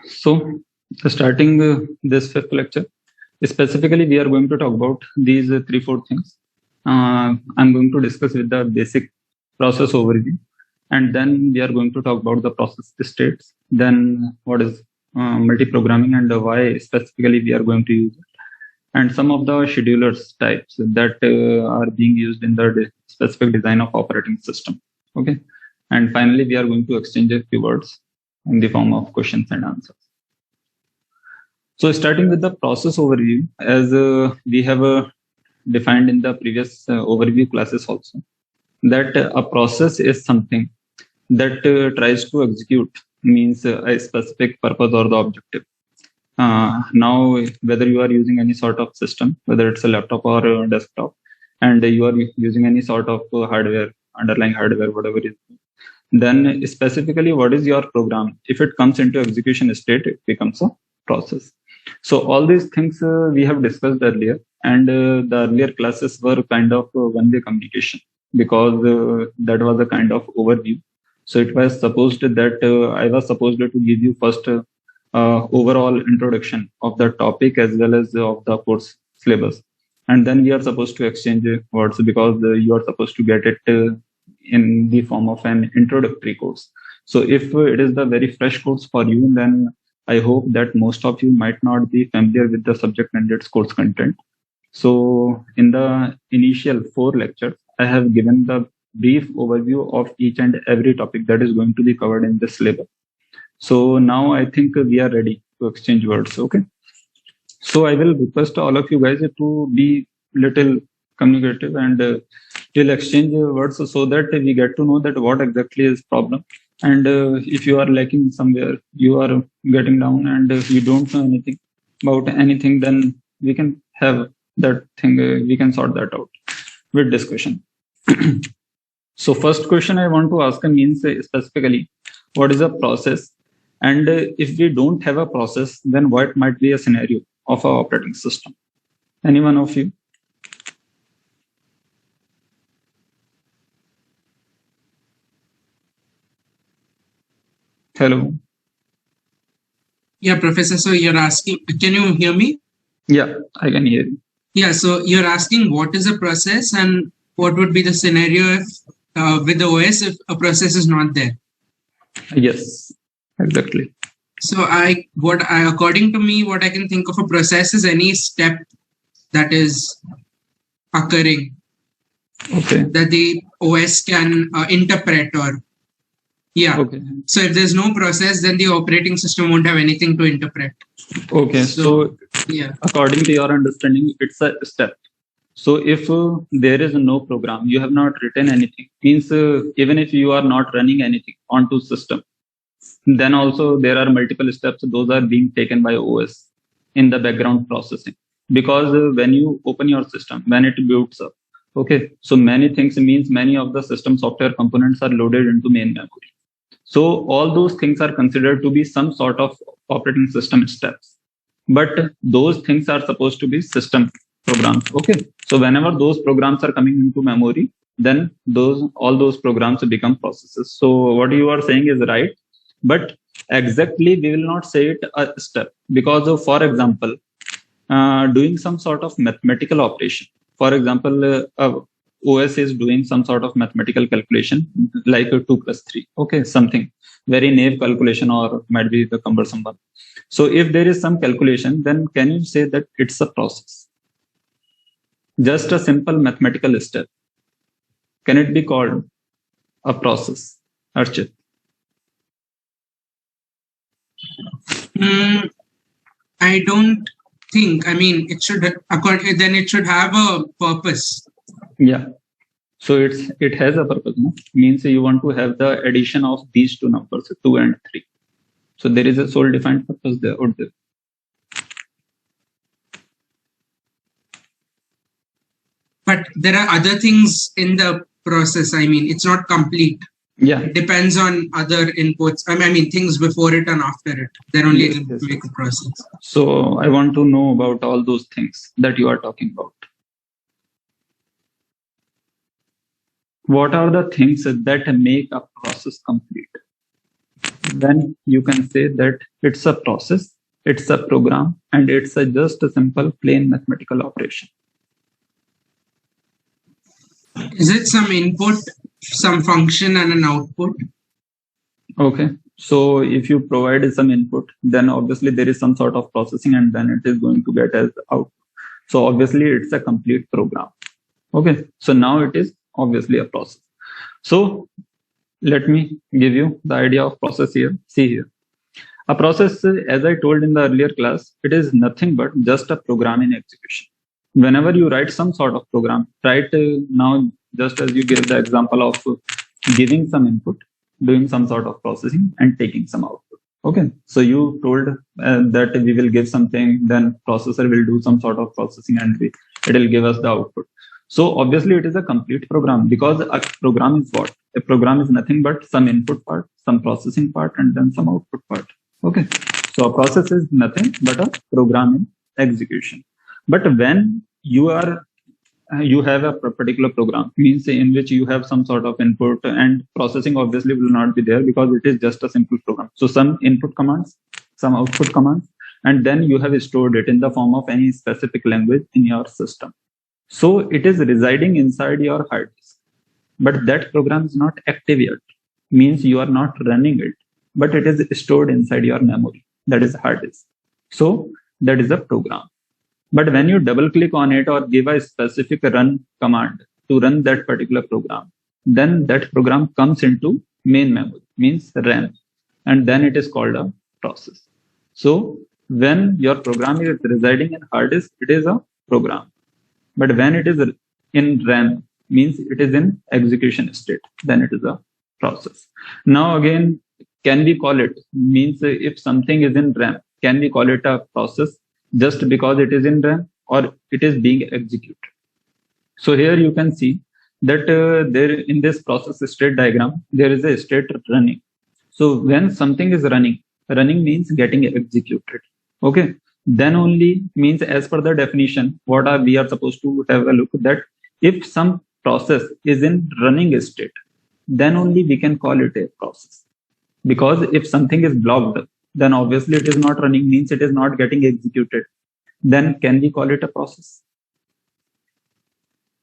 So, starting this fifth lecture, specifically, we are going to talk about these three, four things. I'm going to discuss with the basic process overview, and then we are going to talk about the process states, then what is multi-programming and why specifically we are going to use it, and some of the schedulers types that are being used in the specific design of operating system. Okay, and finally, we are going to exchange a few words in the form of questions and answers. So starting with the process overview, as we have defined in the previous overview classes also, that a process is something that tries to execute means a specific purpose or the objective. Now, whether you are using any sort of system, whether it's a laptop or a desktop, and you are using any sort of hardware, underlying hardware, whatever it is, then specifically what is your program? If it comes into execution state, it becomes a process. So all these things we have discussed earlier, and the earlier classes were kind of one-way communication because that was a kind of overview. So it was supposed that I was supposed to give you first overall introduction of the topic as well as of the course syllabus, and then we are supposed to exchange words because you are supposed to get it in the form of an introductory course. So if it is the very fresh course for you, then I hope that most of you might not be familiar with the subject and its course content. So in the initial 4 lectures, I have given the brief overview of each and every topic that is going to be covered in this syllabus. So now I think we are ready to exchange words. Okay. So I will request all of you guys to be little communicative and we'll exchange words so that we get to know that what exactly is problem. And if you are lacking somewhere, you are getting down and you don't know anything about anything, then we can have that thing, we can sort that out with discussion. So first question I want to ask means specifically, what is a process? And if we don't have a process, then what might be a scenario of our operating system? Any one of you? Hello. Yeah, Professor. So you're asking, can you hear me? Yeah, I can hear you. Yeah, so you're asking what is a process and what would be the scenario if with the OS if a process is not there? Yes, exactly. So according to me, what I can think of a process is any step that is occurring. Okay. That the OS can interpret or yeah. Okay. So if there's no process, then the operating system won't have anything to interpret. Okay. So yeah, according to your understanding, it's a step. So if there is no program, you have not written anything, means even if you are not running anything onto system, then also there are multiple steps. Those are being taken by OS in the background processing. Because when you open your system, when it boots up, okay, so many things means many of the system software components are loaded into main memory. So all those things are considered to be some sort of operating system steps. But those things are supposed to be system programs. Okay. So whenever those programs are coming into memory, then all those programs become processes. So what you are saying is right. But exactly we will not say it a step because of, for example, doing some sort of mathematical operation. For example, OS is doing some sort of mathematical calculation like 2 plus 3. Okay, something very naive calculation or might be the cumbersome one. So if there is some calculation, then can you say that it's a process? Just a simple mathematical step. Can it be called a process? Archit? I don't think. I mean, it should then it should have a purpose. Yeah. So it has a purpose. No? Means you want to have the addition of these two numbers, 2 and 3. So there is a sole defined purpose there or there. But there are other things in the process. I mean, it's not complete. Yeah. It depends on other inputs. I mean things before it and after it. Then only it will make a process. So I want to know about all those things that you are talking about. What are the things that make a process complete? then you can say that it's a process, it's a program, and it's just a simple plain mathematical operation. Is it some input, some function, and an output? Okay. So if you provide some input, then obviously there is some sort of processing, and then it is going to get as output. So obviously it's a complete program. Okay. So now it is obviously a process. So let me give you the idea of process here. See here. A process, as I told in the earlier class, it is nothing but just a program in execution. Whenever you write some sort of program, right now, just as you gave the example of giving some input, doing some sort of processing, and taking some output. Okay, so you told that we will give something, then processor will do some sort of processing, and it will give us the output. So obviously it is a complete program, because a program is what? A program is nothing but some input part, some processing part, and then some output part. Okay, so a process is nothing but a program in execution. But when you have a particular program, means in which you have some sort of input, and processing obviously will not be there, because it is just a simple program. So some input commands, some output commands, and then you have stored it in the form of any specific language in your system. So it is residing inside your hard disk, but that program is not active yet, means you are not running it, but it is stored inside your memory, that is hard disk. So that is a program. But when you double click on it or give a specific run command to run that particular program, then that program comes into main memory, means RAM, and then it is called a process. So when your program is residing in hard disk, it is a program. But when it is in RAM, means it is in execution state, then it is a process. Now again, can we call it, means if something is in RAM, can we call it a process just because it is in RAM, or it is being executed? So here you can see that there in this process state diagram, there is a state running. So when something is running means getting executed. Okay, then only, means as per the definition, what are we are supposed to have a look that if some process is in running state, then only we can call it a process. Because if something is blocked, then obviously it is not running, means it is not getting executed. Then can we call it a process?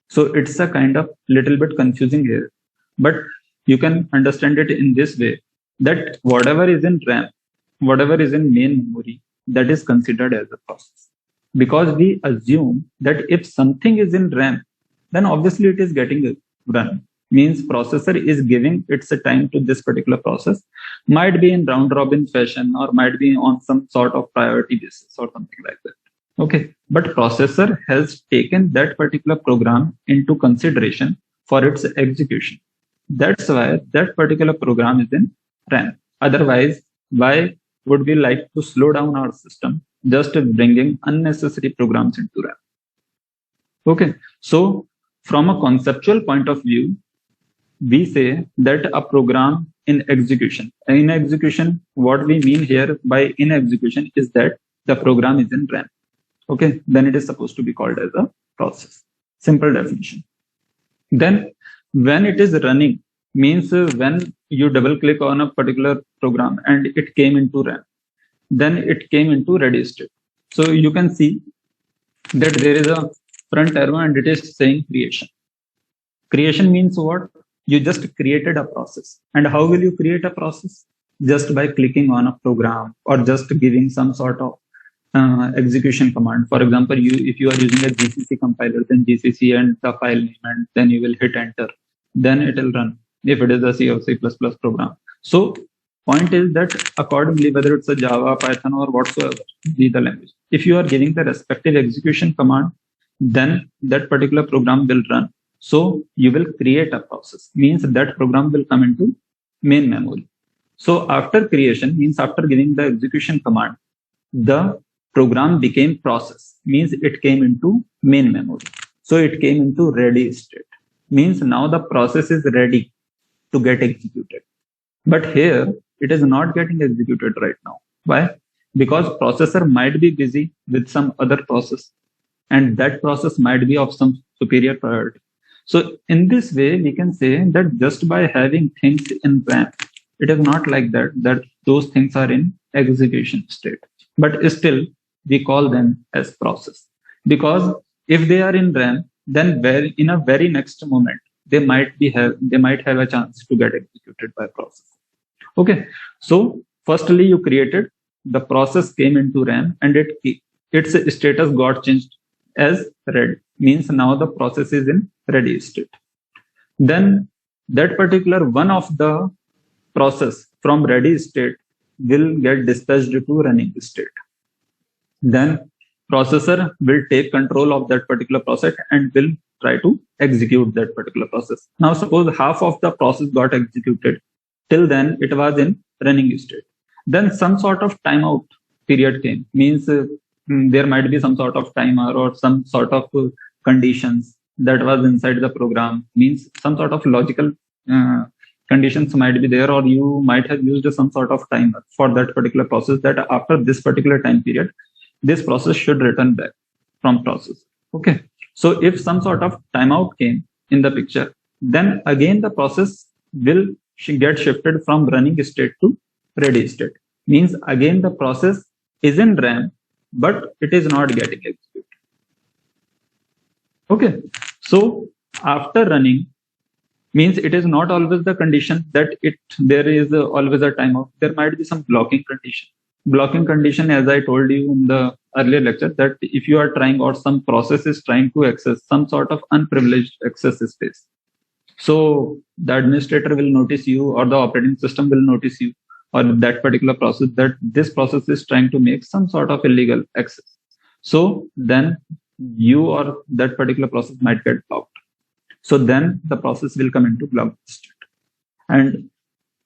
So it's a kind of little bit confusing here, but you can understand it in this way, that whatever is in RAM, whatever is in main memory, that is considered as a process. Because we assume that if something is in RAM, then obviously it is getting run. Means processor is giving its time to this particular process, might be in round robin fashion, or might be on some sort of priority basis or something like that. Okay, but processor has taken that particular program into consideration for its execution. That's why that particular program is in RAM. Otherwise, why would we like to slow down our system just bringing unnecessary programs into RAM? Okay, so from a conceptual point of view, we say that a program in execution. In execution, what we mean here by in execution is that the program is in RAM. Okay, then it is supposed to be called as a process. Simple definition. Then when it is running, means when you double click on a particular program and it came into RAM, then it came into ready state. So you can see that there is a front arrow and it is saying creation. Creation means what? You just created a process. And how will you create a process? Just by clicking on a program or just giving some sort of execution command. For example, if you are using a GCC compiler, then GCC and the file name, and then you will hit enter. Then it will run if it is a C or C++ program. So point is that accordingly, whether it's a Java, Python, or whatsoever be the language, if you are giving the respective execution command, then that particular program will run. So you will create a process, means that program will come into main memory. So after creation, means after giving the execution command, the program became process, means it came into main memory. So it came into ready state, means now the process is ready to get executed. But here it is not getting executed right now. Why? Because processor might be busy with some other process, and that process might be of some superior priority. So in this way, we can say that just by having things in RAM, It is not like that, that those things are in execution state. But still, we call them as process. Because if they are in RAM, then in a very next moment, they might have a chance to get executed by process. Okay. So firstly, you created, the process came into RAM, and its status got changed as ready. Means now the process is in ready state. Then that particular one of the process from ready state will get dispatched to running state. Then processor will take control of that particular process and will try to execute that particular process. Now suppose half of the process got executed. Till then it was in running state. Then some sort of timeout period came. Means there might be some sort of timer or some sort of conditions that was inside the program. Means some sort of logical conditions might be there, or you might have used some sort of timer for that particular process, that after this particular time period, this process should return back from process. Okay. So if some sort of timeout came in the picture, then again the process will get shifted from running state to ready state. Means again the process is in RAM, but it is not getting executed. Okay. So after running, means it is not always the condition that there is always a timeout. There might be some blocking condition. Blocking condition, as I told you in the earlier lecture, that if you are trying, or some process is trying to access some sort of unprivileged access space, so the administrator will notice you, or the operating system will notice you, or that particular process, that this process is trying to make some sort of illegal access. So then you or that particular process might get blocked. So then the process will come into blocked state. And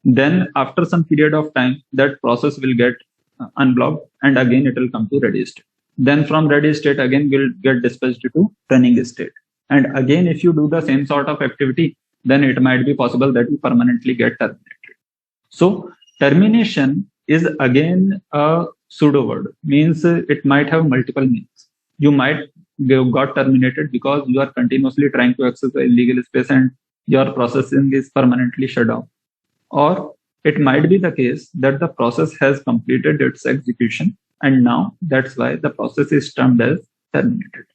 then after some period of time, that process will get unblocked, and again it will come to ready state. Then from ready state again will get dispatched to running state. And again, if you do the same sort of activity, then it might be possible that you permanently get terminated. So termination is again a pseudo word. Means it might have multiple meanings. You might got terminated because you are continuously trying to access the illegal space and your processing is permanently shut down. Or it might be the case that the process has completed its execution, and now that's why the process is termed as terminated.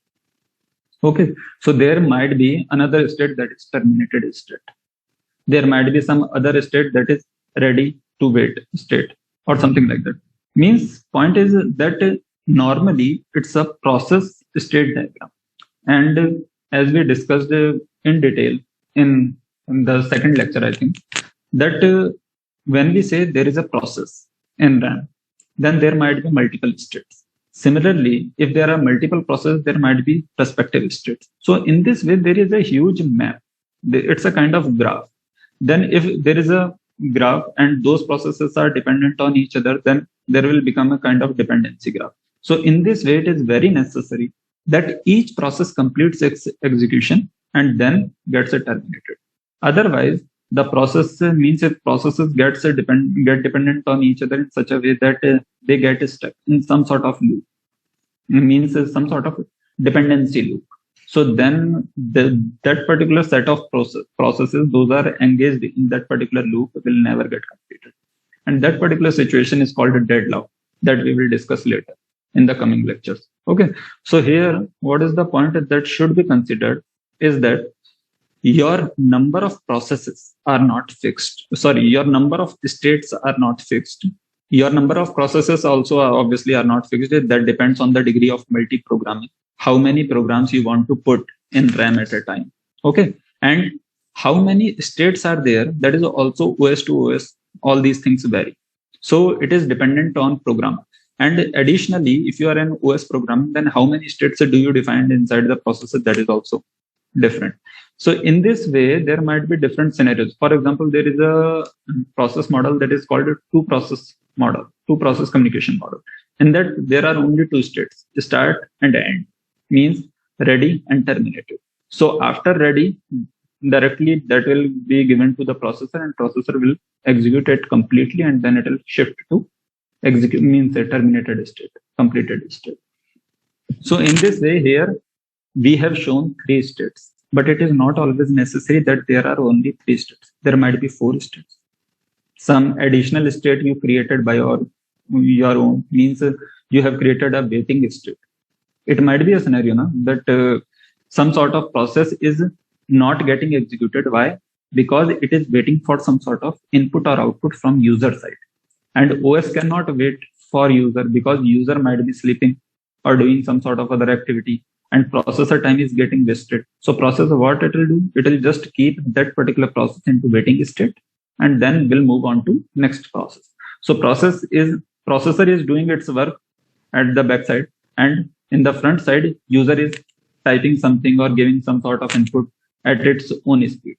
Okay. So there might be another state that is terminated state. There might be some other state that is ready to wait state, or something like that. Means point is that normally it's a process state diagram. And as we discussed in detail in the second lecture, I think, that when we say there is a process in RAM, then there might be multiple states. Similarly, if there are multiple processes, there might be respective states. So in this way, there is a huge map. It's a kind of graph. Then if there is a graph and those processes are dependent on each other, then there will become a kind of dependency graph. So in this way, it is very necessary that each process completes its execution and then gets terminated. Otherwise, the process means if processes get dependent on each other in such a way that they get stuck in some sort of loop. It means some sort of dependency loop. So then that particular set of processes, those are engaged in that particular loop, will never get completed. And that particular situation is called a deadlock, that we will discuss later in the coming lectures. Okay. So here, what is the point that should be considered is that your number of processes are not fixed. Sorry, your number of states are not fixed. Your number of processes also obviously are not fixed. That depends on the degree of multi-programming. How many programs you want to put in RAM at a time. Okay. And how many states are there, that is also OS to OS. All these things vary. So it is dependent on programmer. And additionally, if you are an OS program, then how many states do you define inside the processor? That is also different. So in this way, there might be different scenarios. For example, there is a process model that is called a two-process communication model. And that there are only two states, start and end, means ready and terminated. So after ready, directly that will be given to the processor, and processor will execute it completely, and then it will shift to execute, means a terminated state, completed state. So in this way here, we have shown three states, but it is not always necessary that there are only three states. There might be four states. some additional state you created by your own, means you have created a waiting state. It might be a scenario that some sort of process is not getting executed. Why? Because it is waiting for some sort of input or output from user side, and OS cannot wait for user because user might be sleeping or doing some sort of other activity, and processor time is getting wasted. So processor, what it will do? It will just keep that particular process into waiting state, and then will move on to next process. So processor is doing its work at the backside, and in the front side, user is typing something or giving some sort of input at its own speed.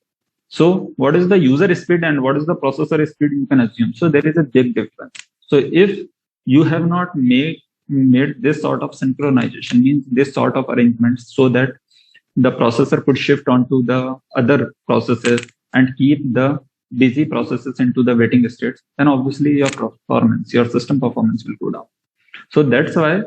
So what is the user speed and what is the processor speed, you can assume. So there is a big difference. So if you have not made this sort of synchronization, means this sort of arrangements, so that the processor could shift onto the other processes and keep the busy processes into the waiting states, then obviously your system performance will go down. So that's why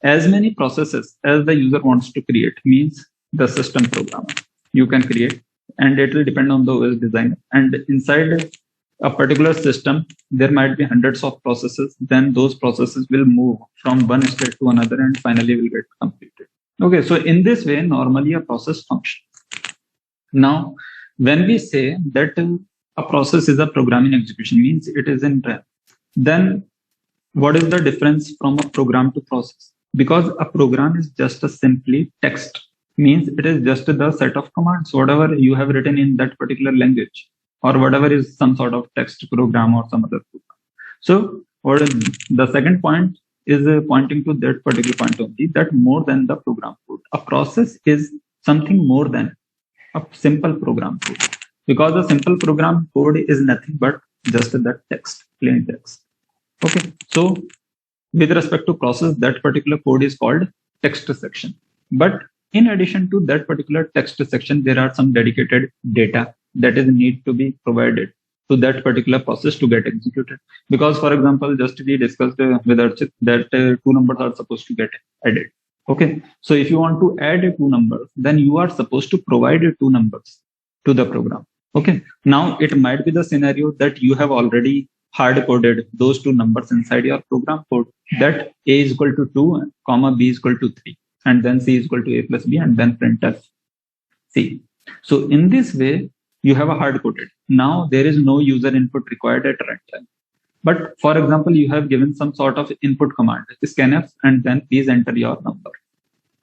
as many processes as the user wants to create, means the system programmer you can create, and it will depend on the OS designer. And inside a particular system, there might be hundreds of processes. Then those processes will move from one state to another and finally will get completed. Okay, so in this way, normally a process functions. Now, when we say that a process is a program in execution, means it is in RAM, then what is the difference from a program to process? Because a program is just a simply text, means it is just the set of commands, whatever you have written in that particular language, or whatever is some sort of text program or some other program. So what is the second point is pointing to that particular point only, that more than the program code, a process is something more than a simple program code, because the simple program code is nothing but just that text, plain text. Okay, so with respect to process, that particular code is called text section. But in addition to that particular text section, there are some dedicated data that is need to be provided to that particular process to get executed. Because, for example, just we discussed with Archit that two numbers are supposed to get added. Okay, so if you want to add two numbers, then you are supposed to provide two numbers to the program. Okay, now it might be the scenario that you have already hard coded those two numbers inside your program code, that a is equal to 2, comma b is equal to 3, and then c is equal to a plus b, and then printf c. So in this way, you have a hard coded. Now there is no user input required at runtime. But for example, you have given some sort of input command, scanf, and then please enter your number.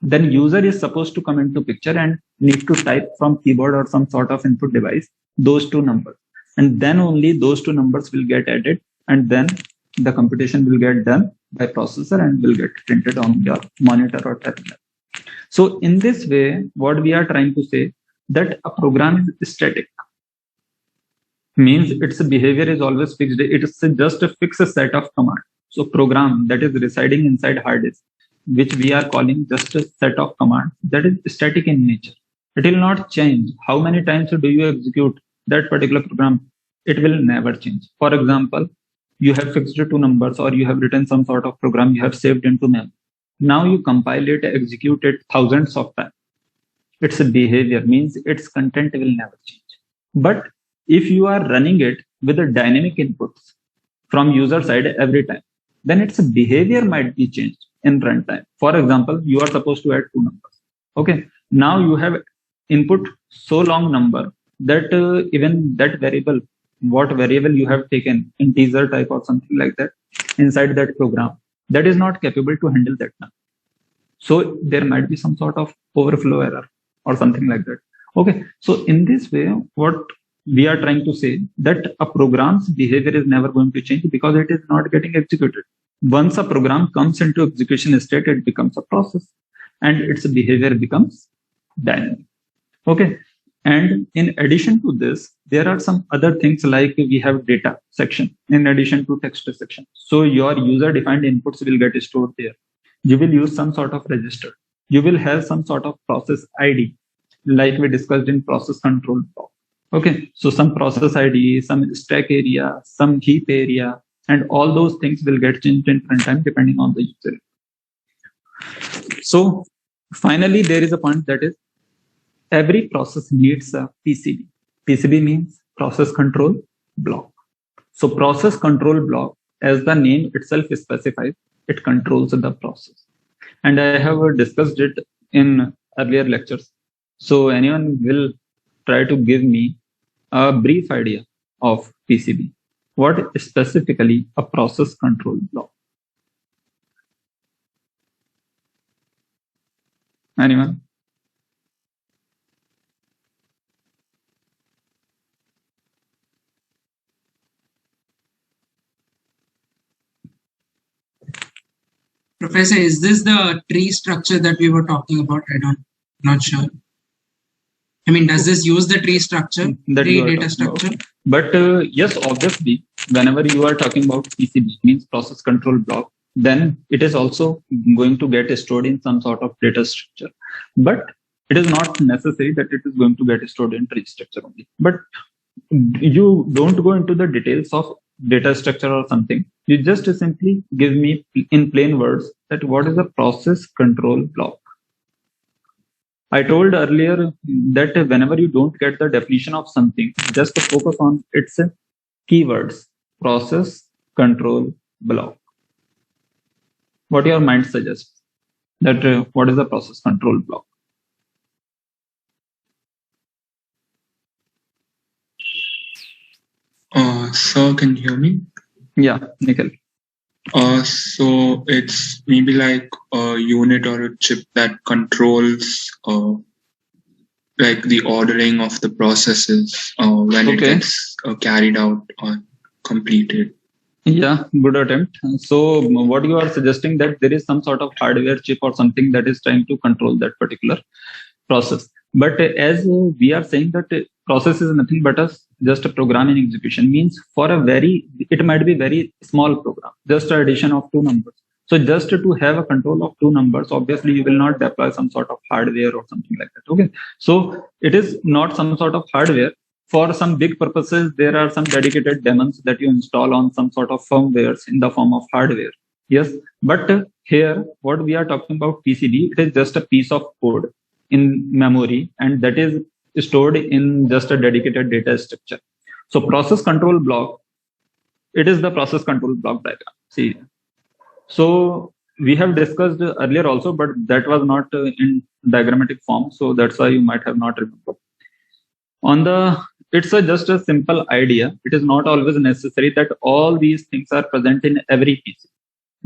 Then user is supposed to come into picture and need to type from keyboard or some sort of input device those two numbers. And then only those two numbers will get added, and then the computation will get done by processor and will get printed on your monitor or terminal. So in this way, what we are trying to say, that a program is static, means its behavior is always fixed. It is just a fixed set of commands. So program that is residing inside hard disk, which we are calling just a set of commands, that is static in nature. It will not change. How many times do you execute that particular program? It will never change. For example, you have fixed two numbers, or you have written some sort of program, you have saved into memory. Now you compile it, execute it thousands of times. Its behavior, means its content, will never change. But if you are running it with the dynamic inputs from user side every time, then its behavior might be changed in runtime. For example, you are supposed to add two numbers. Okay, now you have input so long number that even that variable, what variable you have taken, integer type or something like that, inside that program, that is not capable to handle that number. So there might be some sort of overflow error or something like that. Okay, so in this way, what we are trying to say, that a program's behavior is never going to change because it is not getting executed. Once a program comes into execution state, it becomes a process and its behavior becomes dynamic. Okay, and in addition to this, there are some other things like we have data section in addition to text section. So your user defined inputs will get stored there. You will use some sort of register. You will have some sort of process ID, like we discussed in process control block. Okay, so some process ID, some stack area, some heap area, and all those things will get changed in runtime depending on the user. So finally, there is a point, that is every process needs a PCB. PCB means process control block. So process control block, as the name itself specifies, it controls the process. And I have discussed it in earlier lectures. So anyone will try to give me a brief idea of PCB. What is specifically a process control block? Anyone? Professor, is this the tree structure that we were talking about? Not sure. I mean, does this use the tree structure, That tree you are data talking about. structure? But yes, obviously, whenever you are talking about PCB, means process control block, then it is also going to get stored in some sort of data structure. But it is not necessary that it is going to get stored in tree structure only. But you don't go into the details of data structure or something. You just simply give me in plain words that what is a process control block. I told earlier that whenever you don't get the definition of something, just focus on its keywords: process control block. What your mind suggests that what is a process control block? Sir, can you hear me? Yeah, Nikhil. So it's maybe like a unit or a chip that controls like the ordering of the processes when it Okay. gets carried out or completed. Yeah, good attempt. So what you are suggesting that there is some sort of hardware chip or something that is trying to control that particular process. But as we are saying that process is nothing but just a program in execution, means for a it might be very small program, just an addition of two numbers. So just to have a control of two numbers, obviously you will not deploy some sort of hardware or something like that. Okay. So it is not some sort of hardware. For some big purposes, there are some dedicated daemons that you install on some sort of firmwares in the form of hardware. Yes. But here, what we are talking about PCB, it is just a piece of code in memory, and that is stored in just a dedicated data structure. So process control block, it is the process control block diagram. See, so we have discussed earlier also, but that was not in diagrammatic form. So that's why you might have not remembered. It's just a simple idea. It is not always necessary that all these things are present in every PC.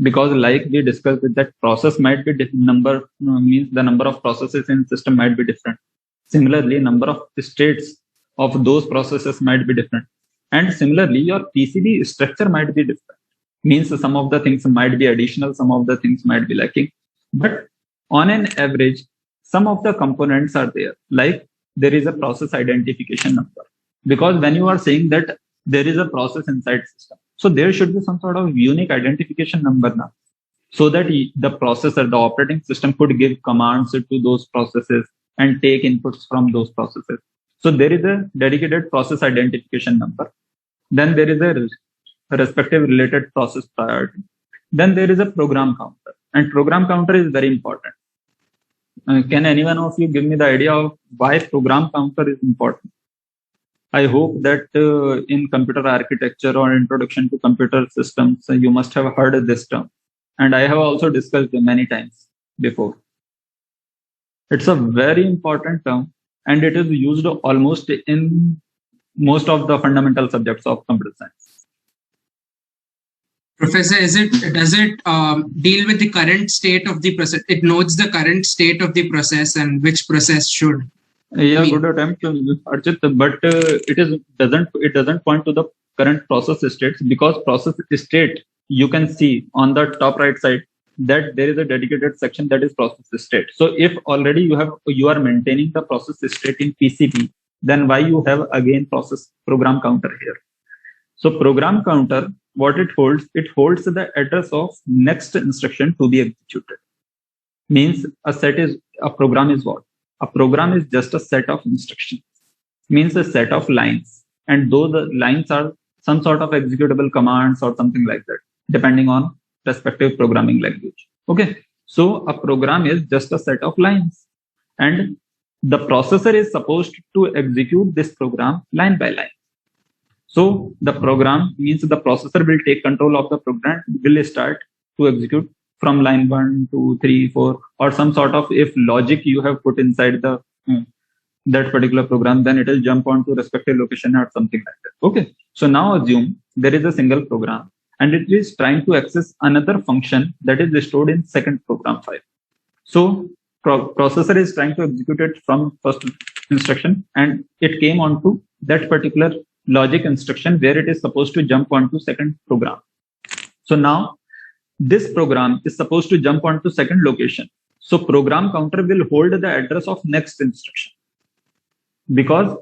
Because like we discussed that process might be means the number of processes in system might be different. Similarly, number of states of those processes might be different. And similarly, your PCB structure might be different. Means some of the things might be additional, some of the things might be lacking. But on an average, some of the components are there. Like there is a process identification number. Because when you are saying that there is a process inside system, so there should be some sort of unique identification number now, so that the processor, the operating system could give commands to those processes and take inputs from those processes. So there is a dedicated process identification number. Then there is a respective related process priority. Then there is a program counter, and program counter is very important. Can anyone of you give me the idea of why program counter is important? I hope that in computer architecture or introduction to computer systems, you must have heard this term. And I have also discussed it many times before. It's a very important term, and it is used almost in most of the fundamental subjects of computer science. Professor, does it deal with the current state of the process? It notes the current state of the process and which process should. Yeah, good attempt, Archit. But it doesn't point to the current process states, because process state, you can see on the top right side that there is a dedicated section that is process state. So if already you are maintaining the process state in PCB, then why you have again process program counter here? So program counter, what it holds the address of next instruction to be executed. Means a program is what? A program is just a set of instructions, means a set of lines. And those lines are some sort of executable commands or something like that, depending on respective programming language. Okay. So a program is just a set of lines, and the processor is supposed to execute this program line by line. So the program means the processor will take control of the program, will start to execute from line 1, 2, 3, 4, or some sort of if logic you have put inside the that particular program, then it will jump on to respective location or something like that. Okay. So now assume there is a single program and it is trying to access another function that is stored in second program file. So processor is trying to execute it from first instruction and it came onto that particular logic instruction where it is supposed to jump onto second program. So now this program is supposed to jump onto second location. So program counter will hold the address of next instruction. Because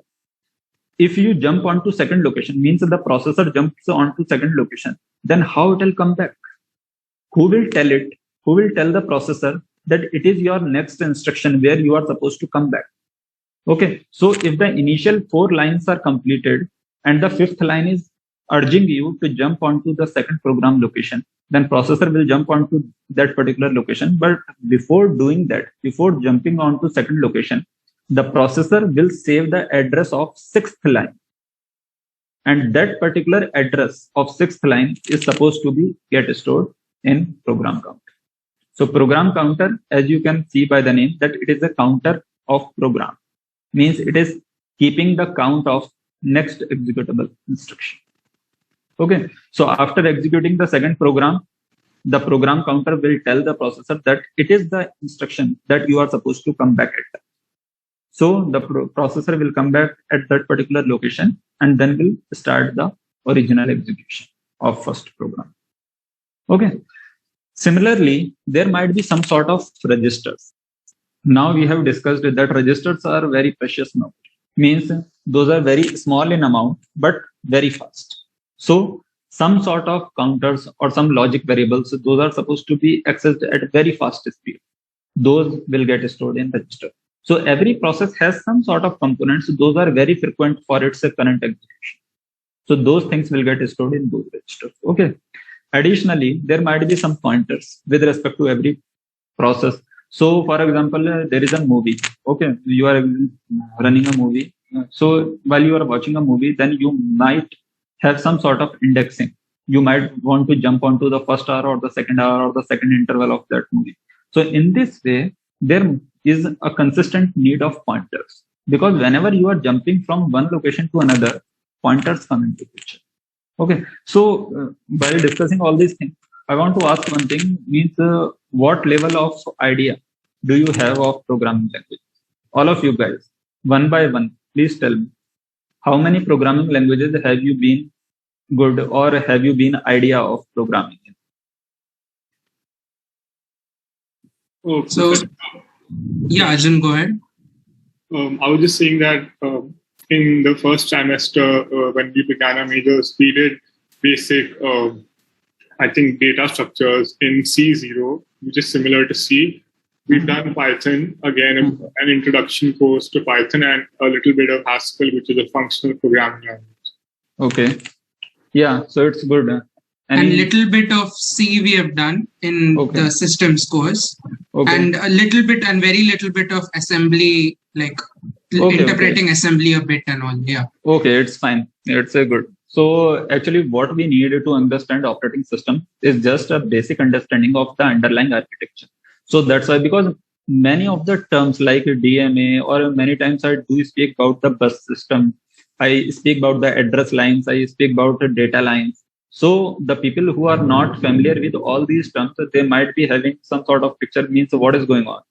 if you jump onto second location, means the processor jumps onto second location, then how it will come back? Who will tell it? Who will tell the processor that it is your next instruction where you are supposed to come back? Okay, so if the initial 4 lines are completed and the 5th line is urging you to jump onto the second program location, then processor will jump onto that particular location. But before doing that, before jumping onto second location, the processor will save the address of 6th line. And that particular address of 6th line is supposed to be get stored in program counter. So program counter, as you can see by the name, that it is a counter of program. Means it is keeping the count of next executable instruction. Okay. So after executing the second program, the program counter will tell the processor that it is the instruction that you are supposed to come back at. So the processor will come back at that particular location and then will start the original execution of first program. Okay. Similarly, there might be some sort of registers. Now we have discussed that registers are very precious now. Means those are very small in amount, but very fast. So some sort of counters or some logic variables, those are supposed to be accessed at very fast speed. Those will get stored in register. So every process has some sort of components. Those are very frequent for its current execution. So those things will get stored in those registers. Okay. Additionally, there might be some pointers with respect to every process. So for example, there is a movie. Okay. You are running a movie. So while you are watching a movie, then you might have some sort of indexing. You might want to jump onto the first hour or the second hour or the second interval of that movie. So in this way, there is a consistent need of pointers, because whenever you are jumping from one location to another, pointers come into picture. Okay, so while discussing all these things, I want to ask one thing, means what level of idea do you have of programming language? All of you guys, one by one, please tell me, how many programming languages have you been good or have you been idea of programming in? Oh, So, yeah, Arjun, go ahead. I was just saying that in the first trimester, when we began our majors, we did basic, I think, data structures in C0, which is similar to C. We've done Python, again, an introduction course to Python, and a little bit of Haskell, which is a functional programming language. Okay, yeah, so it's good. And little bit of C we have done in Okay. the systems course, Okay. and a little bit and very little bit of assembly, like Okay, interpreting assembly a bit and all. Yeah. Okay, it's fine. It's a good. So actually what we need to understand operating system is just a basic understanding of the underlying architecture. So that's why, because many of the terms like DMA, or many times I do speak about the bus system, I speak about the address lines, I speak about the data lines. So the people who are not familiar with all these terms, they might be having some sort of picture, means what is going on.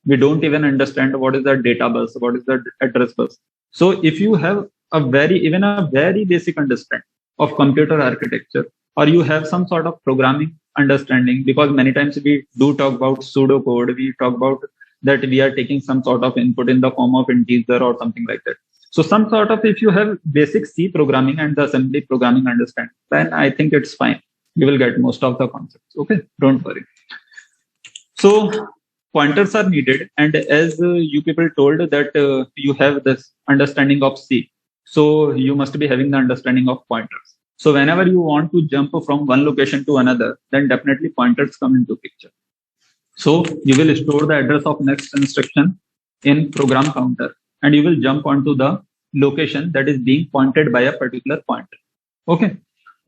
We don't even understand what is the data bus, what is the address bus. So if you have even a very basic understanding of computer architecture, or you have some sort of programming understanding, because many times we do talk about pseudocode, we talk about that we are taking some sort of input in the form of integer or something like that. So some sort of, if you have basic C programming and the assembly programming understanding, then I think it's fine. You will get most of the concepts. Okay, don't worry. So pointers are needed, and as you people told that you have this understanding of C, so you must be having the understanding of pointers. So whenever you want to jump from one location to another, then definitely pointers come into picture. So you will store the address of next instruction in program counter, and you will jump onto the location that is being pointed by a particular pointer. Okay,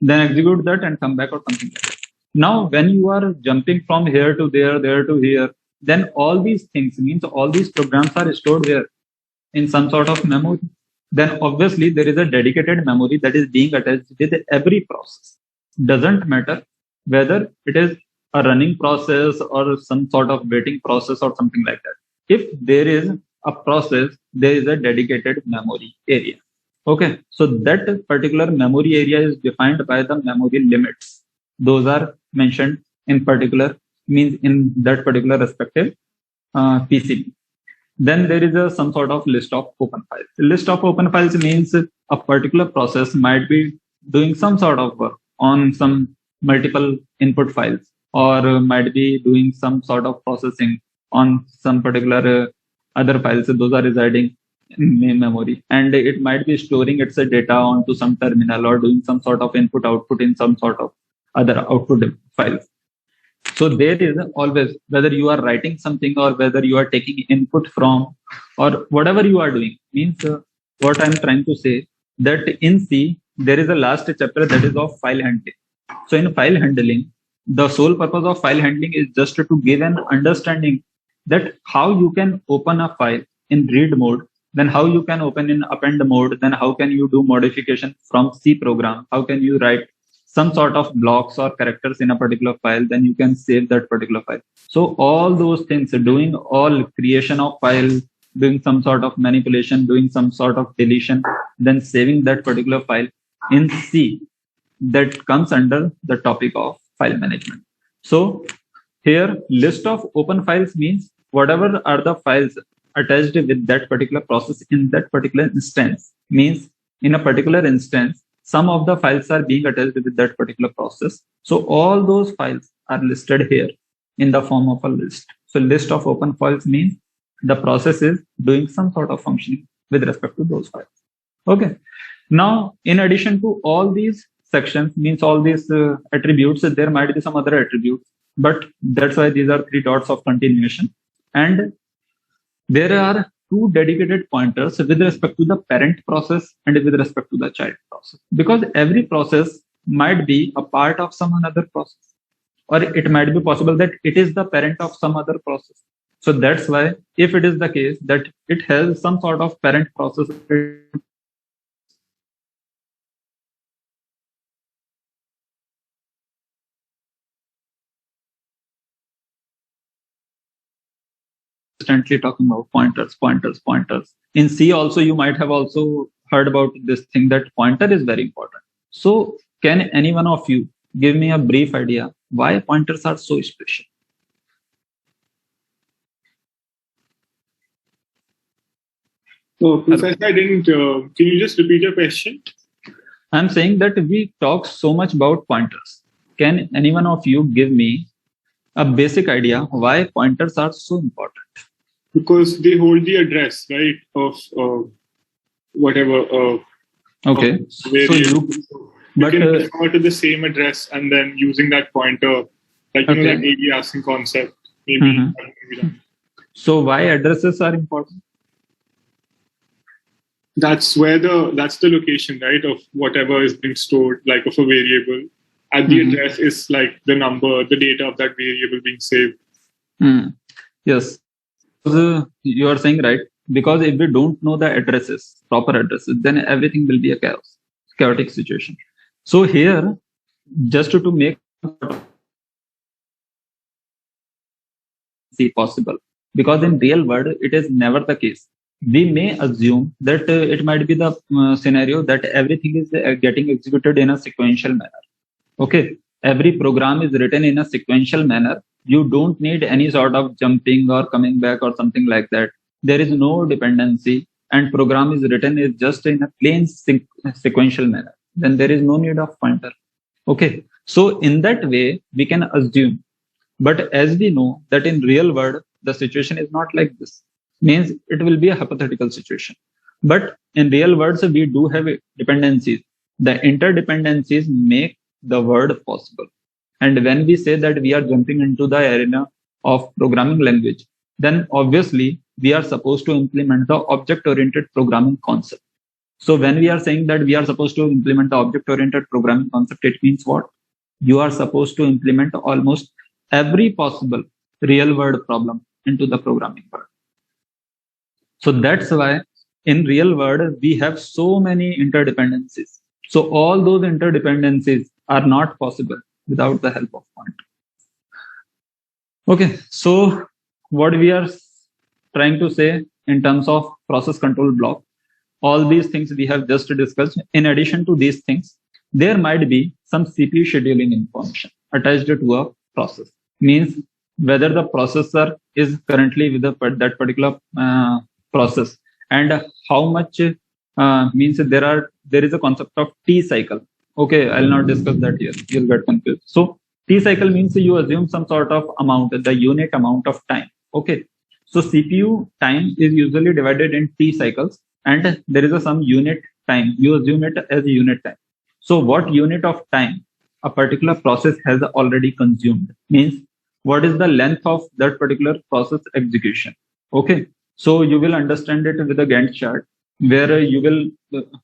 then execute that and come back or something like that. Now, when you are jumping from here to there to here, then all these things means all these programs are stored where? In some sort of memory. Then obviously there is a dedicated memory that is being attached with every process. Doesn't matter whether it is a running process or some sort of waiting process or something like that. If there is a process, there is a dedicated memory area. Okay, so that particular memory area is defined by the memory limits. Those are mentioned in particular, means in that particular respective PCB. Then there is some sort of list of open files. List of open files means a particular process might be doing some sort of work on some multiple input files, or might be doing some sort of processing on some particular other files. Those are residing in main memory, and it might be storing its data onto some terminal or doing some sort of input output in some sort of other output files. So there is always, whether you are writing something or whether you are taking input from or whatever you are doing, means what I'm trying to say, that in C there is a last chapter that is of file handling. So in file handling, the sole purpose of file handling is just to give an understanding that how you can open a file in read mode, then how you can open in append mode, then how can you do modification from C program, how can you write some sort of blocks or characters in a particular file, then you can save that particular file. So all those things, doing all creation of file, doing some sort of manipulation, doing some sort of deletion, then saving that particular file in C, that comes under the topic of file management. So here list of open files means whatever are the files attached with that particular process in that particular instance, means in a particular instance some of the files are being attached with that particular process. So all those files are listed here in the form of a list. So list of open files means the process is doing some sort of functioning with respect to those files. Okay. Now, in addition to all these sections, means all these attributes, there might be some other attributes, but that's why these are 3 dots of continuation. And there are 2 dedicated pointers with respect to the parent process and with respect to the child process, because every process might be a part of some another process, or it might be possible that it is the parent of some other process. So that's why if it is the case that it has some sort of parent process, constantly talking about pointers. In C also, you might have also heard about this thing that pointer is very important. So can any one of you give me a brief idea why pointers are so special? So, Professor, I didn't. Can you just repeat your question? I'm saying that we talk so much about pointers. Can any one of you give me a basic idea why pointers are so important? Because they hold the address, right, of whatever. Okay. So you can refer to the same address and then using that pointer, like you know that aliasing concept. Maybe. So why addresses are important? That's the location, right, of whatever is being stored, like of a variable. And the address is like the number, the data of that variable being saved. Yes. So you are saying right, because if we don't know the addresses, proper addresses, then everything will be a chaotic situation. So here, just to make see possible, because in real world it is never the case. We may assume that it might be the scenario that everything is getting executed in a sequential manner. Okay, every program is written in a sequential manner. You don't need any sort of jumping or coming back or something like that. There is no dependency, and program is written is just in a plain sequential manner. Then there is no need of pointer. Okay, so in that way we can assume, but as we know that in real world the situation is not like this. Means it will be a hypothetical situation. But in real world, we do have dependencies. The interdependencies make the word possible. And when we say that we are jumping into the arena of programming language, then obviously we are supposed to implement the object-oriented programming concept. So when we are saying that we are supposed to implement the object-oriented programming concept, it means what? You are supposed to implement almost every possible real-world problem into the programming world. So that's why in real world, we have so many interdependencies. So all those interdependencies are not possible without the help of pointer. Okay, so what we are trying to say in terms of process control block, all these things we have just discussed. In addition to these things, there might be some CPU scheduling information attached to a process. Means whether the processor is currently with that particular process, and how much means there is a concept of T cycle. Okay, I'll not discuss that here. You'll get confused. So T cycle means you assume some sort of amount, the unit amount of time. Okay, so CPU time is usually divided in T cycles, and there is some unit time. You assume it as a unit time. So what unit of time a particular process has already consumed means what is the length of that particular process execution. Okay, so you will understand it with a Gantt chart where you will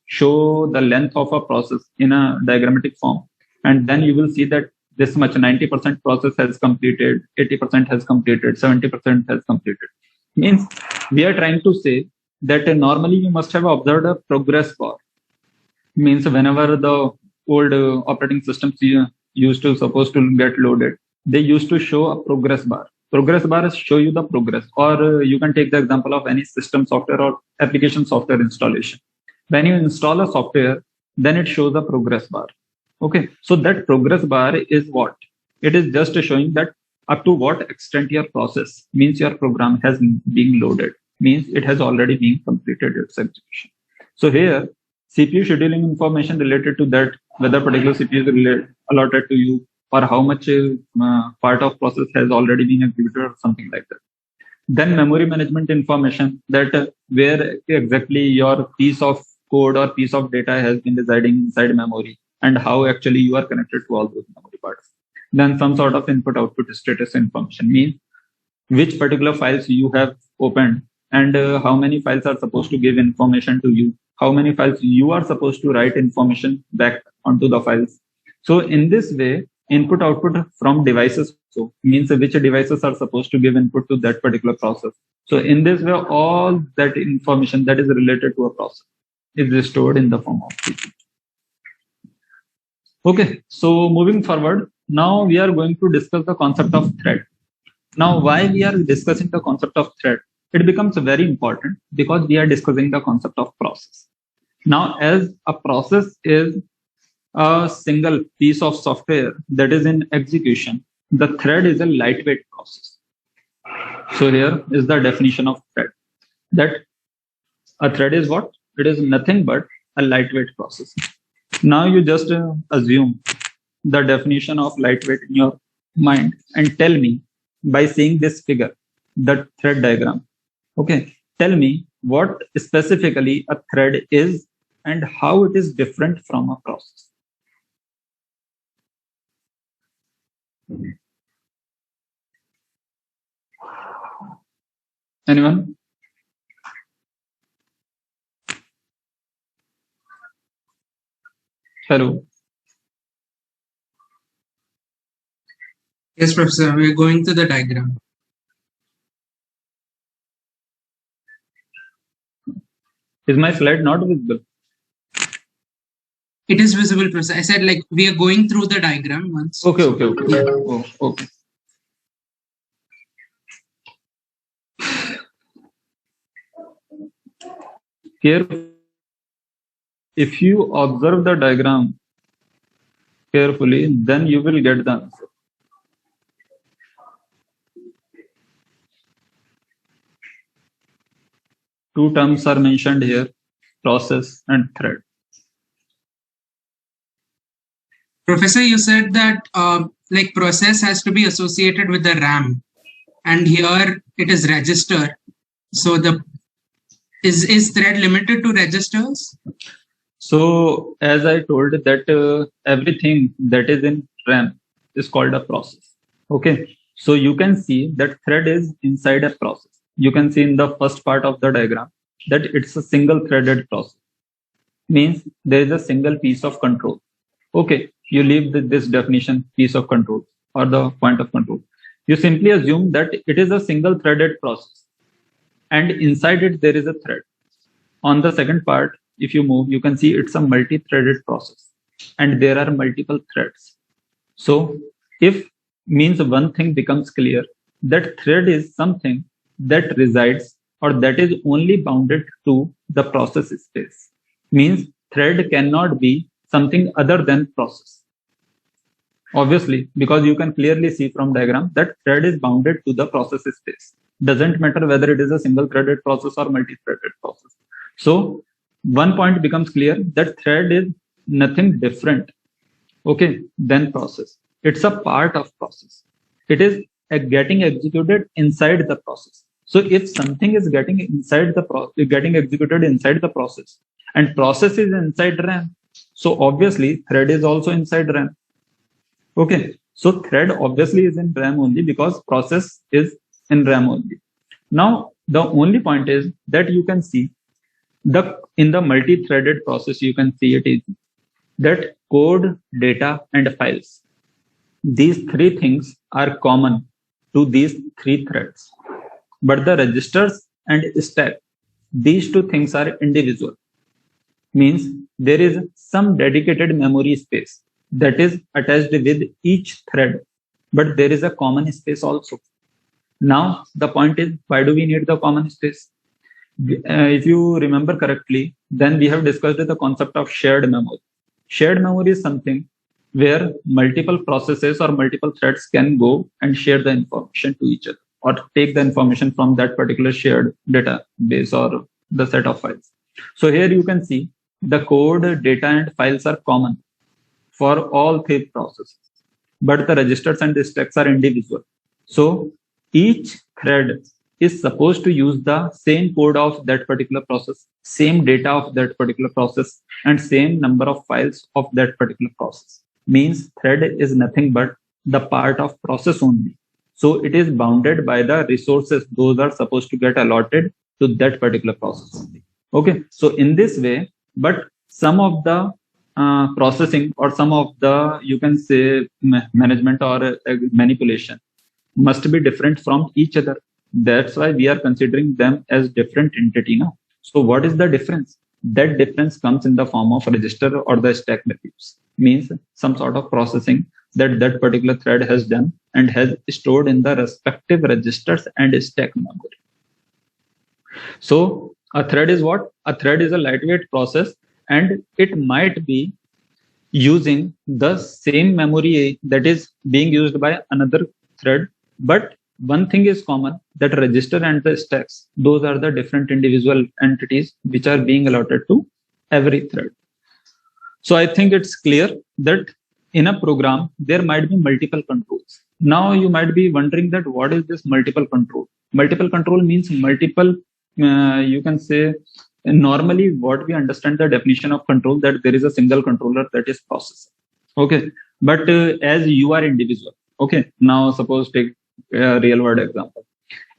show the length of a process in a diagrammatic form, and then you will see that this much 90% process has completed, 80% has completed, 70% has completed. Means we are trying to say that normally you must have observed a progress bar. Means whenever the old operating systems used to supposed to get loaded, they used to show a progress bar. Progress bars show you the progress, or you can take the example of any system software or application software installation. When you install a software, then it shows a progress bar. Okay, so that progress bar is what? It is just showing that up to what extent your process means your program has been loaded, means it has already been completed its execution. So here, CPU scheduling information related to that, whether particular CPU is allotted to you, or how much part of process has already been executed or something like that. Then memory management information, that where exactly your piece of code or piece of data has been residing inside memory, and how actually you are connected to all those memory parts. Then some sort of input output status information, means which particular files you have opened, and how many files are supposed to give information to you, how many files you are supposed to write information back onto the files. So in this way, input output from devices, so means which devices are supposed to give input to that particular process. So in this way, all that information that is related to a process is stored in the form of CPU. Okay, so moving forward, now we are going to discuss the concept of thread. Now, why we are discussing the concept of thread? It becomes very important because we are discussing the concept of process. Now, as a process is a single piece of software that is in execution, the thread is a lightweight process. So here is the definition of thread. That a thread is what? It is nothing but a lightweight process. Now you just assume the definition of lightweight in your mind and tell me by seeing this figure, the thread diagram. Okay, tell me what specifically a thread is and how it is different from a process. Anyone? Hello. Yes, Professor, we're going to the diagram. Is my slide not visible? It is visible, Professor. I said like we are going through the diagram once. Okay. Yeah. Oh, okay. Here, if you observe the diagram carefully, then you will get the answer. Two terms are mentioned here, process and thread. Professor, you said that like process has to be associated with the RAM, and here it is register. So the is thread limited to registers? So as I told that everything that is in RAM is called a process. Okay. So you can see that thread is inside a process. You can see in the first part of the diagram that it's a single threaded process. means there is a single piece of control. Okay, you leave this definition, piece of control or the point of control. You simply assume that it is a single threaded process and inside it there is a thread. On the second part, if you move, you can see it's a multi-threaded process and there are multiple threads. So if means one thing becomes clear, that thread is something that resides or that is only bounded to the process space. Means thread cannot be something other than process. Obviously, because you can clearly see from diagram that thread is bounded to the process space. Doesn't matter whether it is a single threaded process or multi-threaded process. So one point becomes clear that thread is nothing different, okay, than process. It's a part of process. It is getting executed inside the process. So if something is getting executed inside the process and process is inside RAM, so obviously thread is also inside RAM. Okay, so thread obviously is in RAM only because process is in RAM only. Now the only point is that you can see in the multi-threaded process, you can see it is that code, data, and files. These three things are common to these three threads. But the registers and stack, these two things are individual. Means there is some dedicated memory space that is attached with each thread, but there is a common space also. Now the point is, why do we need the common space? If you remember correctly, then we have discussed the concept of shared memory. Shared memory is something where multiple processes or multiple threads can go and share the information to each other or take the information from that particular shared database or the set of files. So here you can see the code, data, and files are common for all three processes, but the registers and the stacks are individual. So each thread is supposed to use the same code of that particular process, same data of that particular process, and same number of files of that particular process. Means thread is nothing but the part of process only. So it is bounded by the resources. Those are supposed to get allotted to that particular process. Okay. So in this way, but some of the processing or some of the, you can say, management or manipulation must be different from each other. That's why we are considering them as different entity now. So what is the difference? That difference comes in the form of register or the stack values. Means some sort of processing that particular thread has done and has stored in the respective registers and stack memory. So a thread is what? A thread is a lightweight process and it might be using the same memory that is being used by another thread, but one thing is common, that register and the stacks, those are the different individual entities which are being allotted to every thread. So I think it's clear that in a program, there might be multiple controls. Now you might be wondering that what is this multiple control? Multiple control means multiple, you can say, normally what we understand the definition of control, that there is a single controller that is processor. Okay. But as you are individual, okay. Now suppose take a real world example.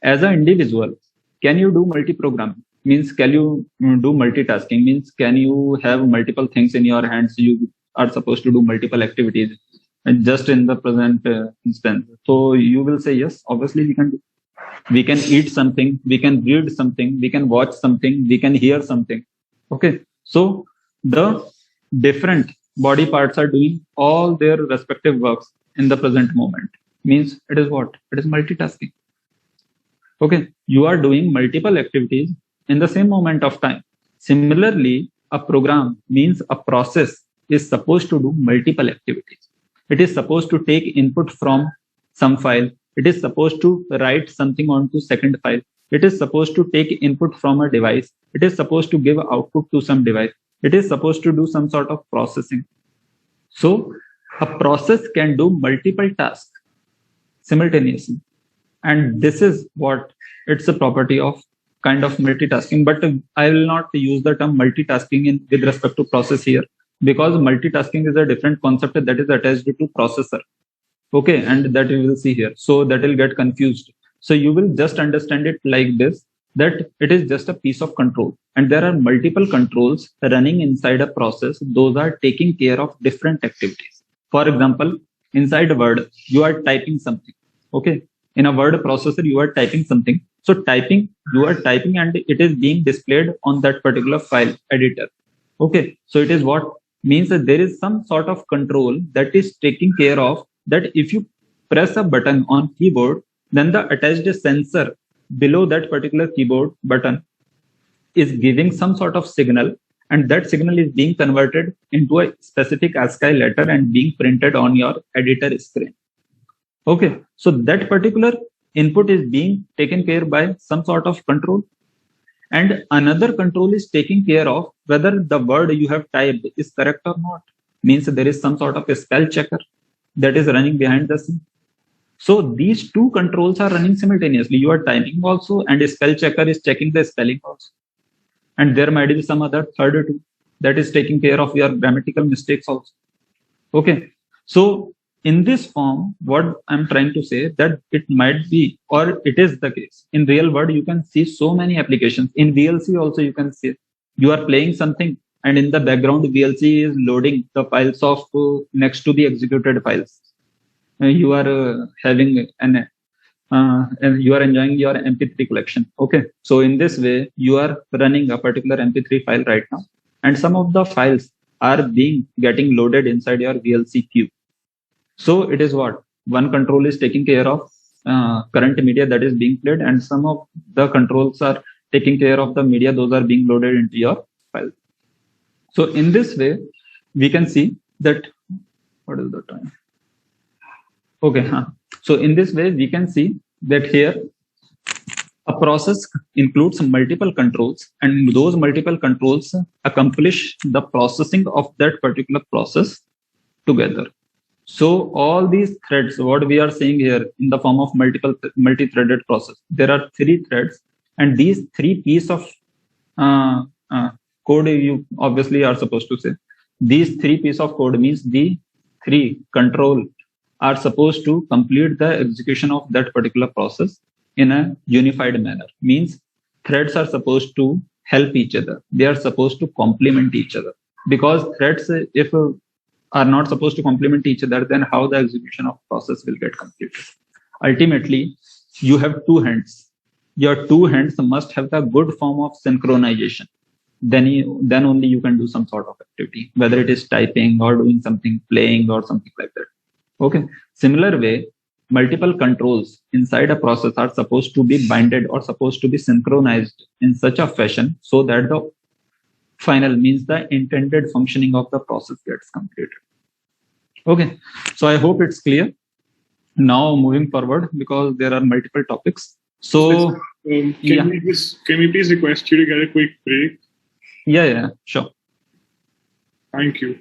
As an individual, can you do multi-programming? Means can you do multitasking? Means can you have multiple things in your hands? You are supposed to do multiple activities and just in the present instance. So you will say, yes, obviously we can do. We can eat something, we can read something, we can watch something, we can hear something. Okay. So the different body parts are doing all their respective works in the present moment. Means it is what? It is multitasking. Okay. You are doing multiple activities in the same moment of time. Similarly, a program means a process is supposed to do multiple activities. It is supposed to take input from some file. It is supposed to write something onto second file. It is supposed to take input from a device. It is supposed to give output to some device. It is supposed to do some sort of processing. So a process can do multiple tasks simultaneously. And this is what it's a property of kind of multitasking. But I will not use the term multitasking with respect to process here, because multitasking is a different concept that is attached to processor. Okay, and that you will see here. So that will get confused. So you will just understand it like this, that it is just a piece of control, and there are multiple controls running inside a process. Those are taking care of different activities. For example, inside Word, you are typing something. Okay, in a Word processor, you are typing something. So typing, you are typing, and it is being displayed on that particular file editor. Okay, so it is what means that there is some sort of control that is taking care of that. If you press a button on keyboard, then the attached sensor below that particular keyboard button is giving some sort of signal, and that signal is being converted into a specific ASCII letter and being printed on your editor screen. Okay, so that particular input is being taken care by some sort of control, and another control is taking care of whether the word you have typed is correct or not. Means there is some sort of a spell checker that is running behind the scene. So these two controls are running simultaneously. You are typing also, and a spell checker is checking the spelling also. And there might be some other third too that is taking care of your grammatical mistakes also. Okay, so in this form, what I'm trying to say that it might be, or it is the case in real world. You can see so many applications in VLC also. You can see you are playing something, and in the background VLC is loading the files of next to the executed files. You are having an and you are enjoying your MP3 collection. Okay, so in this way, you are running a particular MP3 file right now, and some of the files are being getting loaded inside your VLC queue. So it is what one control is taking care of current media that is being played, and some of the controls are taking care of the media those are being loaded into your file. So in this way, we can see that what is the time? Okay, so in this way, we can see that here a process includes multiple controls, and those multiple controls accomplish the processing of that particular process together. So all these threads, what we are seeing here in the form of multi-threaded process, there are 3 threads, and these 3 pieces of uh, code you obviously are supposed to say. These 3 pieces of code means the 3 control are supposed to complete the execution of that particular process in a unified manner. Means threads are supposed to help each other. They are supposed to complement each other, because threads, if are not supposed to complement each other, then how the execution of process will get completed? Ultimately, you have 2 hands. Your 2 hands must have the good form of synchronization. Then only you can do some sort of activity, whether it is typing or doing something, playing or something like that. Okay. Similar way, multiple controls inside a process are supposed to be binded or supposed to be synchronized in such a fashion so that the final means the intended functioning of the process gets completed. Okay. So I hope it's clear. Now moving forward, because there are multiple topics. So Can yeah. we please request you to get a quick break? Yeah, sure. Thank you.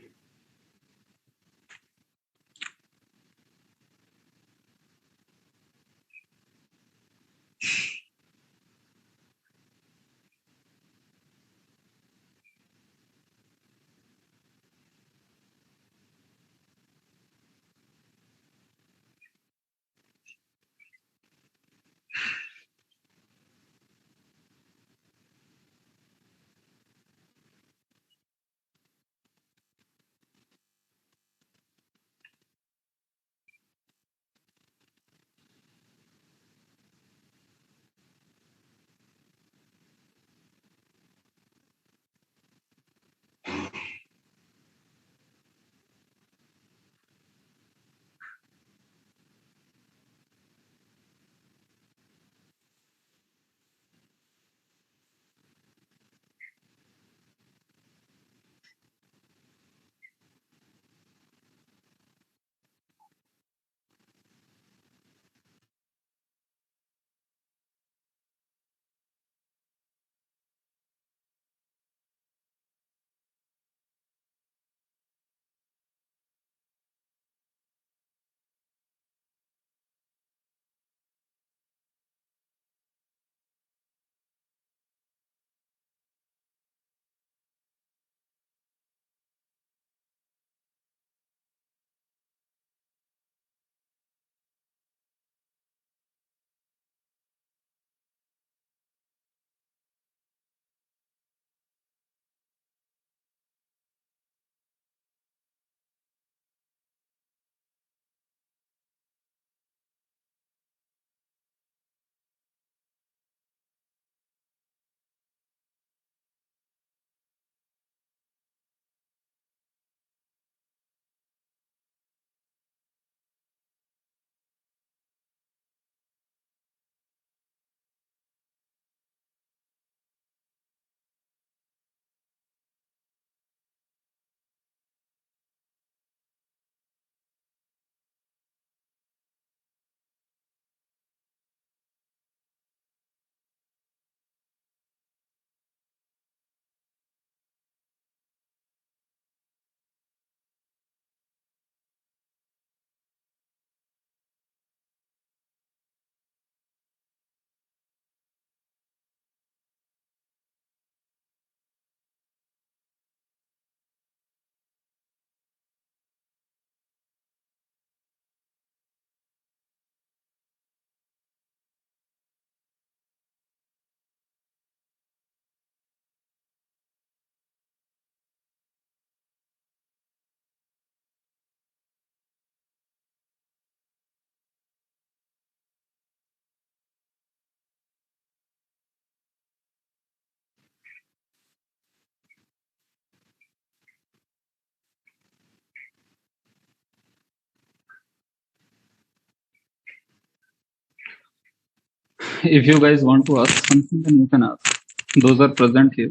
If you guys want to ask something, then you can ask. Those are present here.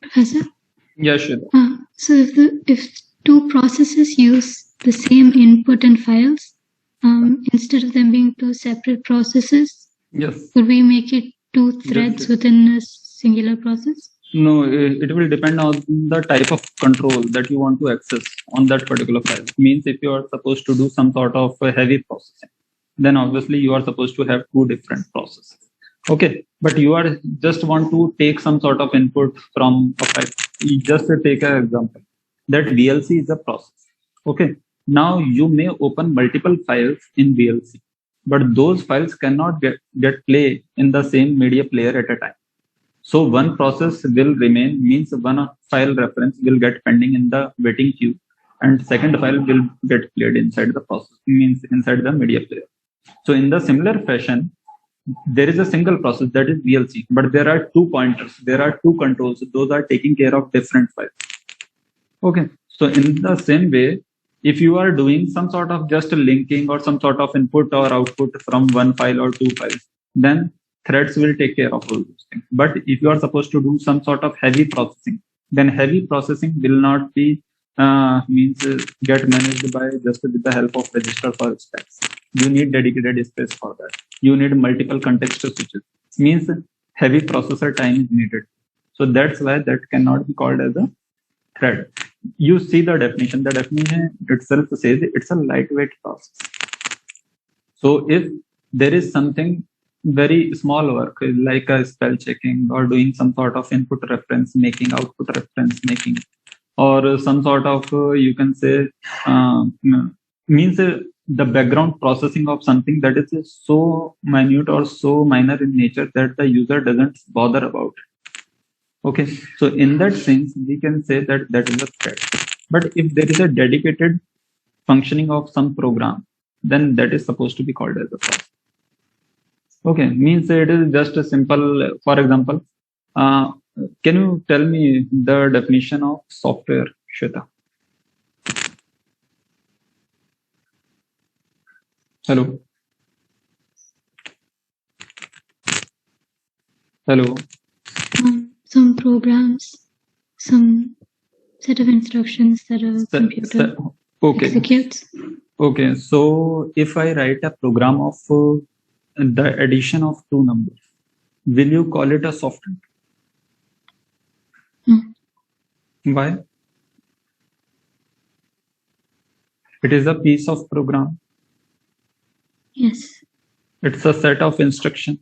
Professor? Yeah, sure. So if two processes use the same input and files, instead of them being two separate processes, Yes. could we make it two threads Yes. within a singular process? No, it will depend on the type of control that you want to access on that particular file. Means if you are supposed to do some sort of heavy processing, then obviously you are supposed to have two different processes. Okay, but you are just want to take some sort of input from a file. You just take an example that VLC is a process. Okay, now you may open multiple files in VLC, but those files cannot get play in the same media player at a time. So one process will remain, means one file reference will get pending in the waiting queue, and second file will get played inside the process, means inside the media player. So in the similar fashion, there is a single process, that is VLC, but there are two pointers, there are two controls, those are taking care of different files. Okay, so in the same way, if you are doing some sort of just linking or some sort of input or output from one file or two files, then threads will take care of all those things. But if you are supposed to do some sort of heavy processing, then heavy processing will not be get managed by just with the help of register for stacks. You need dedicated space for that. You need multiple context switches. Means heavy processor time is needed. So that's why that cannot be called as a thread. You see the definition. The definition itself says it's a lightweight process. So if there is something very small work like a spell checking or doing some sort of input reference making, output reference making, or some sort of you can say means the background processing of something that is so minute or so minor in nature that the user doesn't bother about it. Okay, so in that sense we can say that that is a thread. But if there is a dedicated functioning of some program, then that is supposed to be called as a process. Okay, means it is just a simple, for example, can you tell me the definition of software, Shweta? Hello? Hello? Some programs, some set of instructions that a computer executes. Okay, so if I write a program of the addition of two numbers, will you call it a software? No. Why? It is a piece of program. Yes. It's a set of instructions.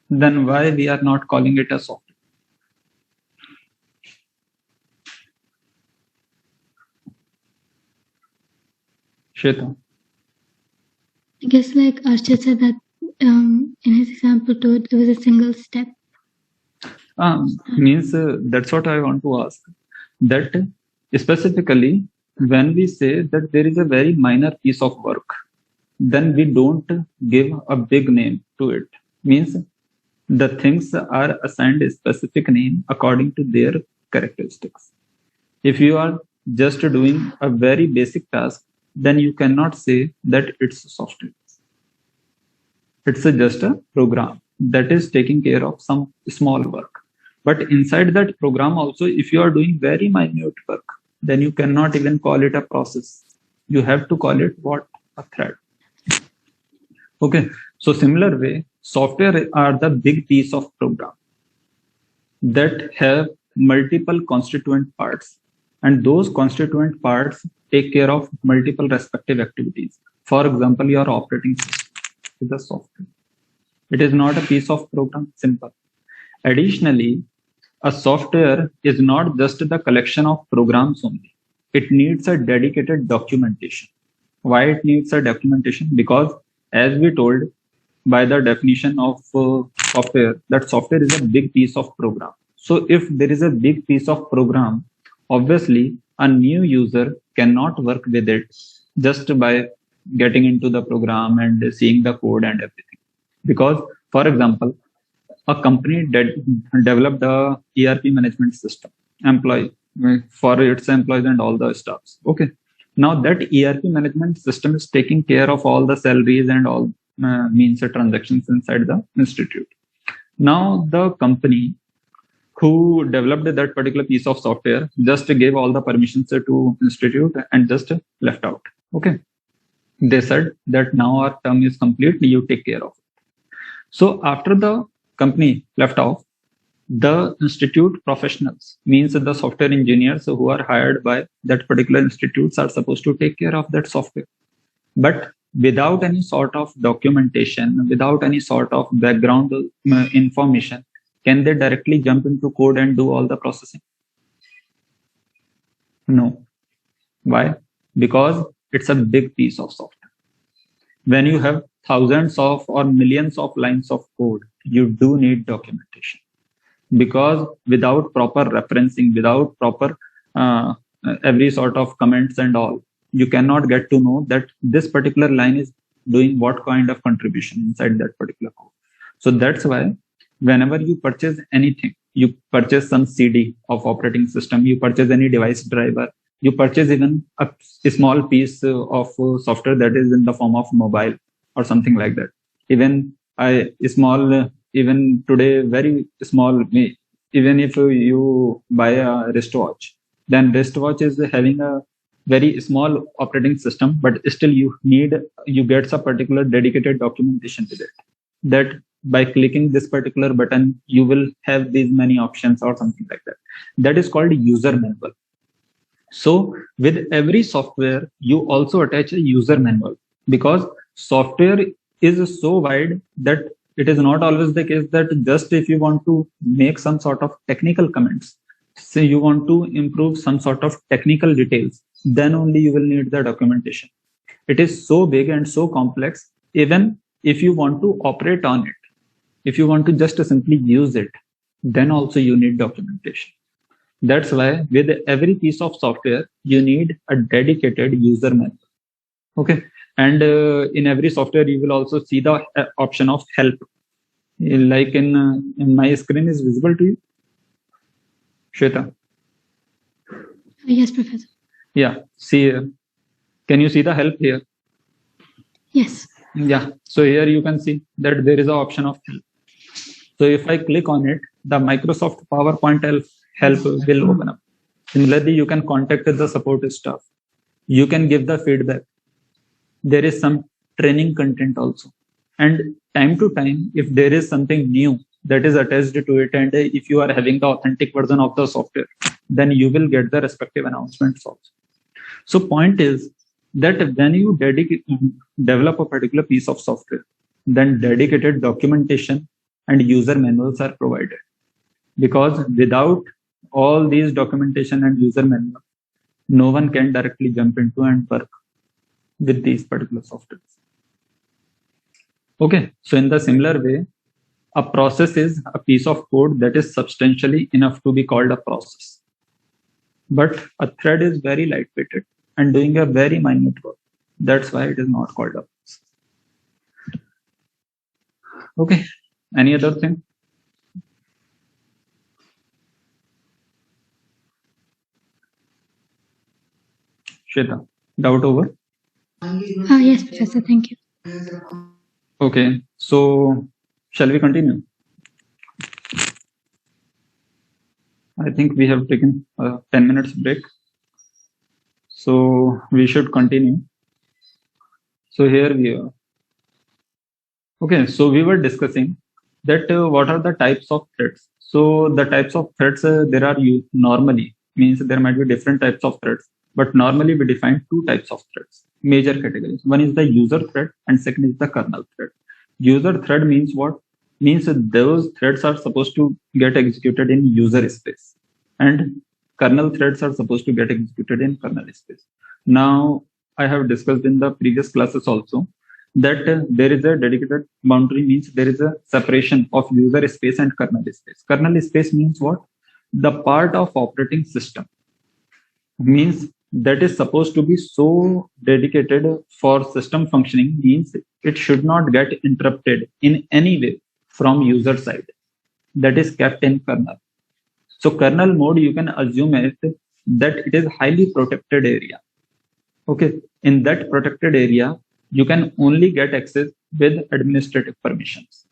Then why we are not calling it a software? Shweta? I guess like Arshad said that in his example too, it was a single step. Means that's what I want to ask. That specifically when we say that there is a very minor piece of work, then we don't give a big name to it. Means the things are assigned a specific name according to their characteristics. If you are just doing a very basic task, then you cannot say that it's software. It's just a program that is taking care of some small work. But inside that program also, if you are doing very minute work, then you cannot even call it a process. You have to call it what? A thread. Okay, so similar way, software are the big piece of program that have multiple constituent parts and those constituent parts take care of multiple respective activities. For example, your operating system is a software. It is not a piece of program, simple. Additionally, a software is not just the collection of programs only. It needs a dedicated documentation. Why it needs a documentation? Because as we told by the definition of software, that software is a big piece of program. So if there is a big piece of program, obviously a new user cannot work with it just by getting into the program and seeing the code and everything. Because, for example, a company developed a ERP management system, employee for its employees and all the staffs. Okay. Now that ERP management system is taking care of all the salaries and all means of transactions inside the institute. Now the company who developed that particular piece of software just gave all the permissions to institute and just left out. Okay. They said that now our term is complete, you take care of it. So after the company left off, the institute professionals, means the software engineers who are hired by that particular institutes, are supposed to take care of that software. But without any sort of documentation, without any sort of background information, can they directly jump into code and do all the processing? No. Why? Because it's a big piece of software. When you have thousands of or millions of lines of code, you do need documentation. Because without proper referencing, without proper every sort of comments and all, you cannot get to know that this particular line is doing what kind of contribution inside that particular code. So that's why whenever you purchase anything, you purchase some CD of operating system, you purchase any device driver, you purchase even a small piece of software that is in the form of mobile or something like that. Even even today, very small, even if you buy a wristwatch, then wristwatch is having a very small operating system, but still you get some particular dedicated documentation with it. That by clicking this particular button, you will have these many options or something like that. That is called user manual. So with every software, you also attach a user manual, because software is so wide that it is not always the case that just if you want to make some sort of technical comments, say you want to improve some sort of technical details, then only you will need the documentation. It is so big and so complex. Even if you want to operate on it, if you want to just simply use it, then also you need documentation. That's why with every piece of software, you need a dedicated user manual. Okay. And in every software, you will also see the option of help. Like in my screen is visible to you, Shweta? Yes, Professor. Yeah. See, can you see the help here? Yes. Yeah. So here you can see that there is an option of help. So if I click on it, the Microsoft PowerPoint help will open up. Similarly, you can contact the support staff. You can give the feedback. There is some training content also. And time to time, if there is something new that is attached to it, and if you are having the authentic version of the software, then you will get the respective announcements also. So point is that when you develop a particular piece of software, then dedicated documentation and user manuals are provided. Because without all these documentation and user manual, no one can directly jump into and work with these particular softwares. Okay, so in the similar way, a process is a piece of code that is substantially enough to be called a process. But a thread is very lightweighted and doing a very minute work. That's why it is not called a process. Okay, any other thing? Shweta, doubt over? Yes, Professor, thank you. Okay, so shall we continue? I think we have taken a 10 minutes break. So we should continue. So here we are. Okay, so we were discussing that what are the types of threads. So the types of threads there are normally means there might be different types of threads, but normally we define two types of threads, major categories. One is the user thread and second is the kernel thread. User thread means what? Means those threads are supposed to get executed in user space, and kernel threads are supposed to get executed in kernel space. Now, I have discussed in the previous classes also that there is a dedicated boundary, means there is a separation of user space and kernel space. Kernel space means what? The part of operating system, means that is supposed to be so dedicated for system functioning, means it should not get interrupted in any way from user side. That is kept in kernel. So kernel mode, you can assume it that it is highly protected area. Okay, in that protected area, you can only get access with administrative permissions.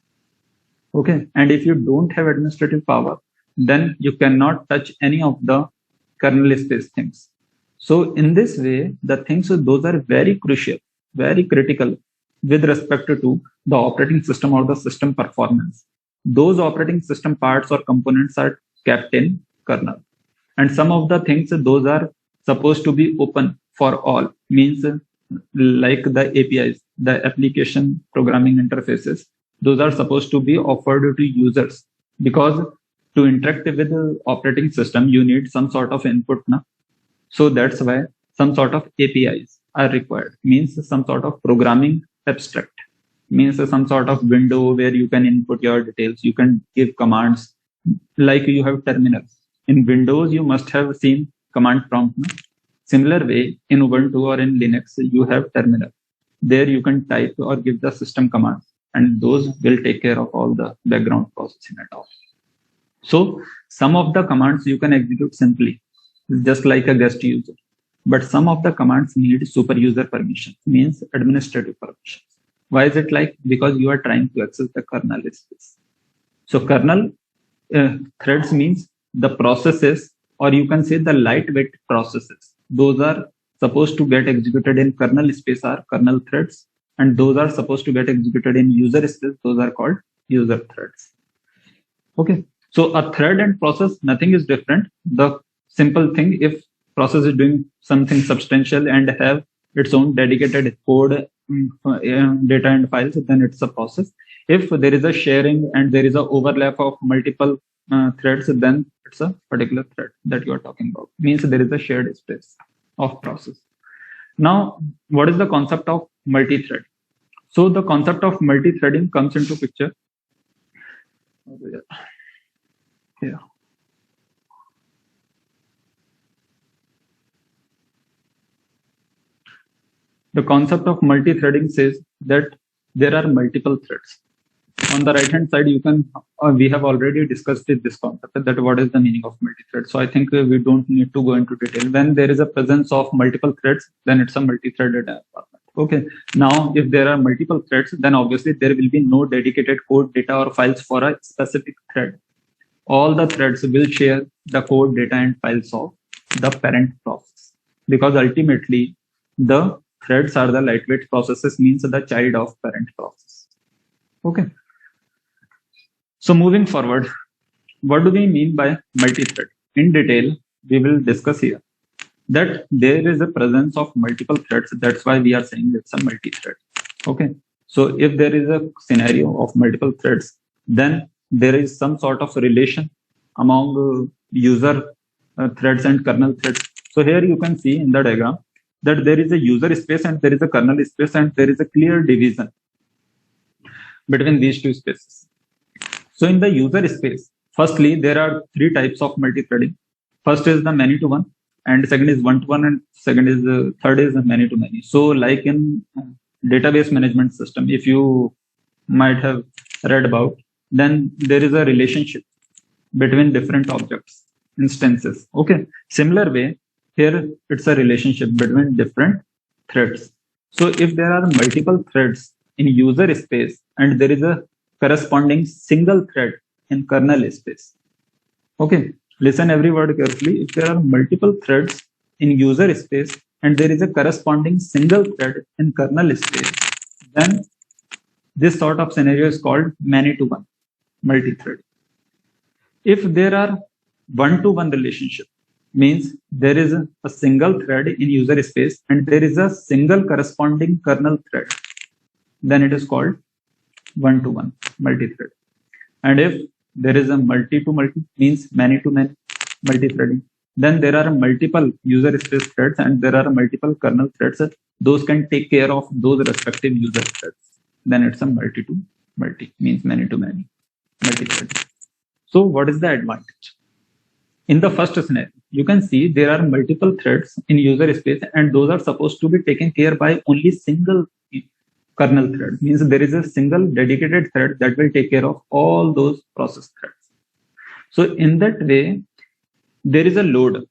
Okay, and if you don't have administrative power, then you cannot touch any of the kernel space things. So in this way, the things, those are very crucial, very critical with respect to the operating system or the system performance. Those operating system parts or components are kept in kernel. And some of the things, those are supposed to be open for all, means like the APIs, the application programming interfaces, those are supposed to be offered to users, because to interact with the operating system, you need some sort of input. So that's why some sort of APIs are required, means some sort of programming abstract, means some sort of window where you can input your details, you can give commands, like you have terminals. In Windows, you must have seen command prompt. Similar way, in Ubuntu or in Linux, you have terminal. There you can type or give the system commands, and those will take care of all the background processing at all. So some of the commands you can execute simply, just like a guest user. But some of the commands need super user permission, means administrative permissions. Why is it like? Because you are trying to access the kernel space. So kernel threads means the processes, or you can say the lightweight processes. Those are supposed to get executed in kernel space are kernel threads, and those are supposed to get executed in user space. Those are called user threads. Okay. So a thread and process, nothing is different. The simple thing, if process is doing something substantial and have its own dedicated code, data and files, then it's a process. If there is a sharing and there is an overlap of multiple threads, then it's a particular thread that you are talking about. Means there is a shared space of process. Now, what is the concept of multi-thread? So the concept of multi-threading comes into picture. Yeah. The concept of multi-threading says that there are multiple threads. On the right hand side, you can, we have already discussed this concept, that what is the meaning of multi-thread. So I think we don't need to go into detail. When there is a presence of multiple threads, then it's a multi-threaded environment. Okay. Now, if there are multiple threads, then obviously there will be no dedicated code, data or files for a specific thread. All the threads will share the code, data and files of the parent process, because ultimately the threads are the lightweight processes, means the child of parent process. Okay. So moving forward, what do we mean by multi-thread? In detail, we will discuss here that there is a presence of multiple threads. That's why we are saying it's a multi-thread. Okay. So if there is a scenario of multiple threads, then there is some sort of relation among user threads and kernel threads. So here you can see in the diagram that there is a user space and there is a kernel space, and there is a clear division between these two spaces. So in the user space, firstly, there are three types of multi-threading. First is the many-to-one, and second is one-to-one, and third is many-to-many. So like in database management system, if you might have read about, then there is a relationship between different objects, instances. Okay. Similar way, here it's a relationship between different threads. So if there are multiple threads in user space and there is a corresponding single thread in kernel space. Okay. Listen every word carefully. If there are multiple threads in user space and there is a corresponding single thread in kernel space, then this sort of scenario is called many-to-one multi-thread. If there are one-to-one relationship, means there is a single thread in user space and there is a single corresponding kernel thread. Then it is called one-to-one multi-thread. And if there is a multi-to-multi, means many-to-many multi-threading, then there are multiple user space threads and there are multiple kernel threads. Those can take care of those respective user threads. Then it's a multi-to-multi, means many-to-many multi-threading. So what is the advantage? In the first scenario, you can see there are multiple threads in user space and those are supposed to be taken care by only single kernel thread. Means there is a single dedicated thread that will take care of all those process threads. So in that way, there is a load,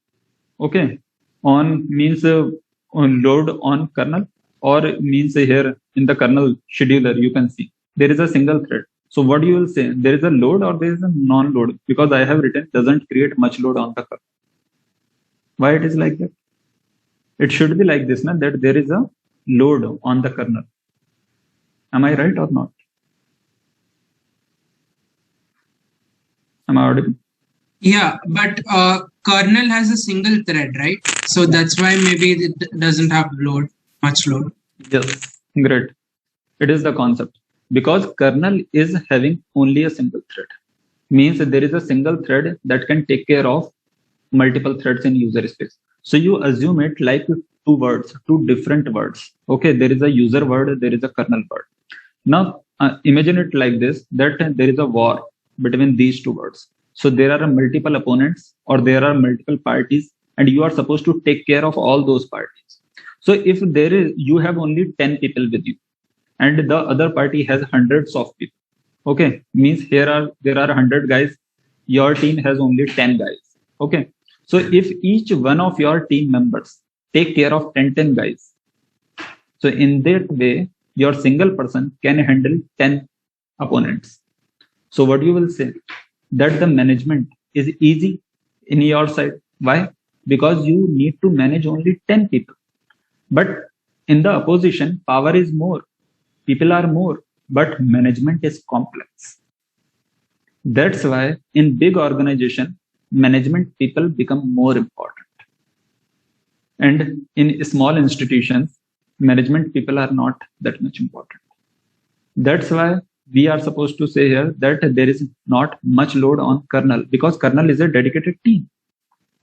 okay, on means on load on kernel, or means here in the kernel scheduler, you can see there is a single thread. So what you will say, there is a load or there is a non-load, because I have written doesn't create much load on the kernel. Why it is like that? It should be like this, that there is a load on the kernel. Am I right or not? Am I audible? Yeah, but kernel has a single thread, right? So that's why maybe it doesn't have much load. Yes, great. It is the concept. Because kernel is having only a single thread. Means there is a single thread that can take care of multiple threads in user space. So you assume it like two different words. Okay, there is a user word, there is a kernel word. Now imagine it like this, that there is a war between these two words. So there are multiple opponents or there are multiple parties and you are supposed to take care of all those parties. So if you have only 10 people with you and the other party has hundreds of people, okay, means there are 100 guys, your team has only 10 guys, okay. So if each one of your team members take care of 10 guys, so in that way your single person can handle 10 opponents. So what you will say, that the management is easy in your side. Why? Because you need to manage only 10 people. But in the opposition, power is more, people are more, but management is complex. That's why in big organization, management people become more important. And in small institutions, management people are not that much important. That's why we are supposed to say here that there is not much load on kernel, because kernel is a dedicated team.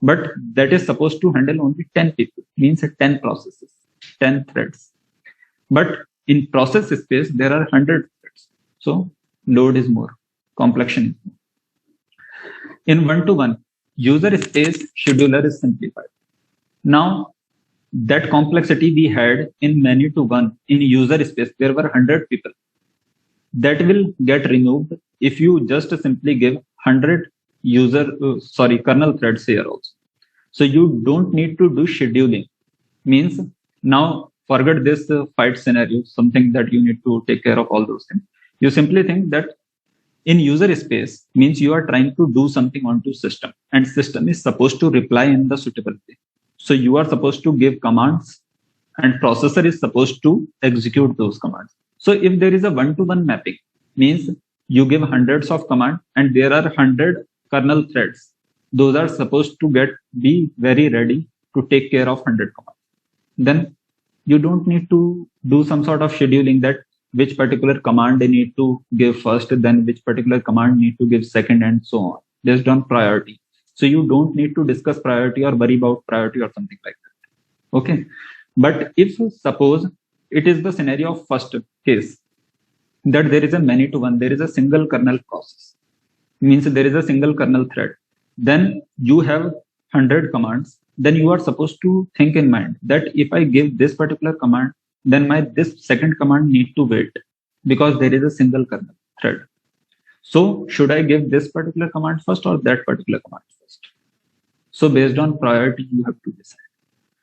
But that is supposed to handle only 10 people, means 10 processes, 10 threads. But in process space, there are 100 threads. So load is more, complexion is more. In one-to-one, user space scheduler is simplified. Now, that complexity we had in many-to-one, in user space, there were 100 people. That will get removed if you just simply give 100 kernel threads here also. So you don't need to do scheduling. Means now forget this fight scenario, something that you need to take care of all those things. You simply think that in user space means you are trying to do something onto system and system is supposed to reply in the suitable way. So you are supposed to give commands and processor is supposed to execute those commands. So if there is a one-to-one mapping, means you give hundreds of commands and there are 100 kernel threads. Those are supposed to be very ready to take care of 100 commands. Then you don't need to do some sort of scheduling that which particular command they need to give first, then which particular command need to give second, and so on, based on priority. So you don't need to discuss priority or worry about priority or something like that. Okay. But if suppose it is the scenario of first case, that there is a many-to-one, there is a single kernel process, means there is a single kernel thread. Then you have 100 commands. Then you are supposed to think in mind that if I give this particular command, then this second command need to wait because there is a single kernel thread. So should I give this particular command first or that particular command first? So based on priority, you have to decide.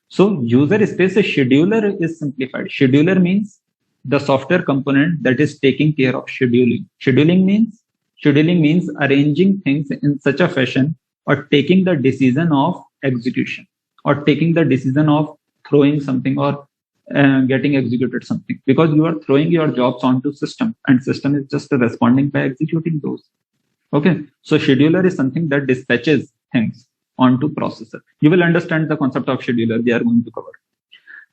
So user space scheduler is simplified. Scheduler means the software component that is taking care of scheduling. Scheduling means arranging things in such a fashion or taking the decision of execution or taking the decision of throwing something or getting executed something, because you are throwing your jobs onto system and system is just responding by executing those. Okay. So scheduler is something that dispatches things onto processor. You will understand the concept of scheduler we are going to cover.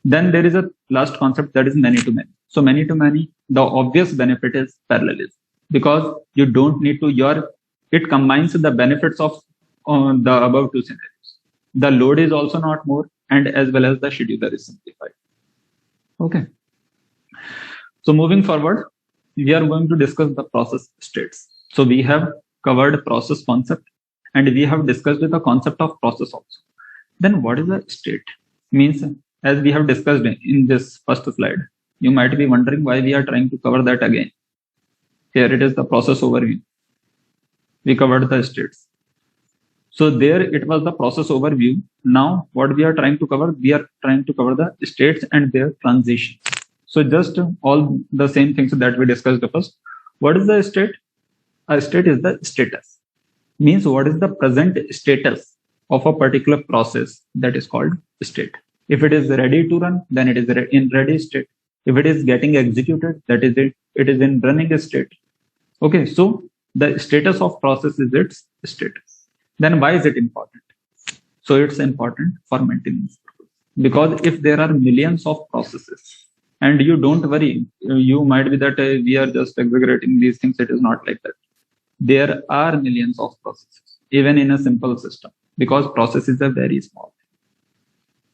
Then there is a last concept, that is many-to-many. So many-to-many, the obvious benefit is parallelism, because you don't need to, it combines the benefits of the above two scenarios. The load is also not more, and as well as the scheduler is simplified. Okay. So moving forward, we are going to discuss the process states. So we have covered process concept, and we have discussed the concept of process also. Then what is a state? Means, as we have discussed in this first slide, you might be wondering why we are trying to cover that again. Here it is the process overview. We covered the states. So there it was the process overview. Now what we are trying to cover, we are trying to cover the states and their transitions. So just all the same things that we discussed first. What is the state? A state is the status. Means what is the present status of a particular process, that is called state. If it is ready to run, then it is in ready state. If it is getting executed, that is it is in running state. Okay, so the status of process is its status. Then why is it important? So it's important for maintenance purpose. Because if there are millions of processes, and you don't worry, you might be that we are just exaggerating these things. It is not like that. There are millions of processes, even in a simple system, because processes are very small.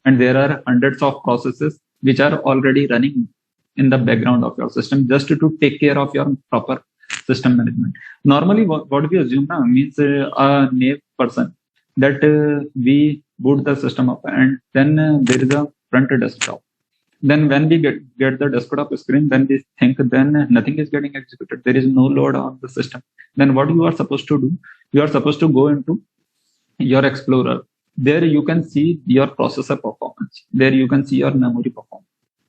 And there are hundreds of processes which are already running in the background of your system just to take care of your proper system management. Normally, what we assume now means a naive person that we boot the system up, and then there is a front desktop. Then when we get the desktop screen, then we think then nothing is getting executed. There is no load on the system. Then what you are supposed to do? You are supposed to go into your Explorer. There you can see your processor performance. There you can see your memory performance.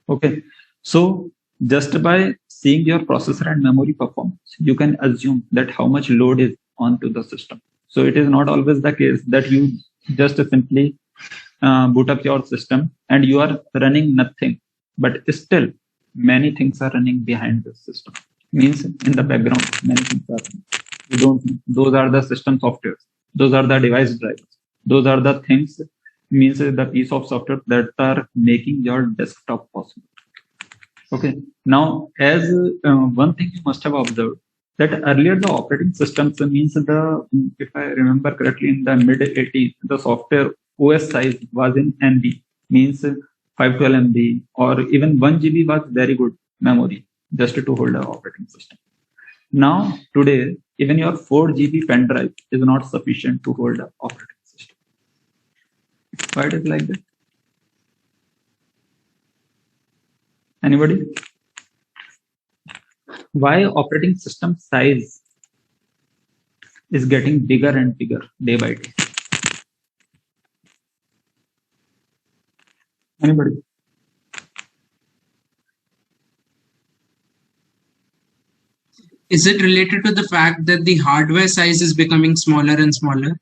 Okay. So just by seeing your processor and memory performance, you can assume that how much load is onto the system. So it is not always the case that you just simply boot up your system and you are running nothing, but still many things are running behind the system. Means in the background, many things are running. You don't know. Those are the system softwares. Those are the device drivers. Those are the things, means the piece of software that are making your desktop possible. Okay. Now, as one thing you must have observed, that earlier the operating systems means if I remember correctly, in the mid 80s, the software OS size was in MB, means 512 MB, or even 1 GB was very good memory just to hold an operating system. Now, today, even your 4 GB pen drive is not sufficient to hold an operating system. Why it is like that? Anybody? Why operating system size is getting bigger and bigger day by day? Anybody? Is it related to the fact that the hardware size is becoming smaller and smaller?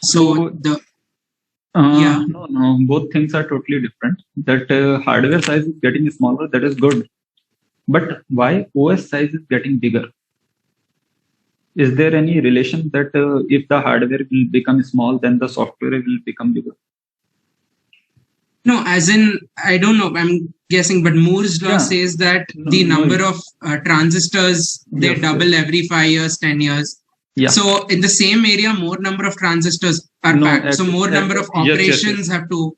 So the yeah. No, both things are totally different. That hardware size is getting smaller, that is good. But why OS size is getting bigger? Is there any relation that if the hardware will become small, then the software will become bigger? No, as in, I don't know, I'm guessing, but Moore's law says that the number of transistors, they double every 5 years, 10 years. Yeah. So in the same area, more number of transistors are packed. So more number of operations have to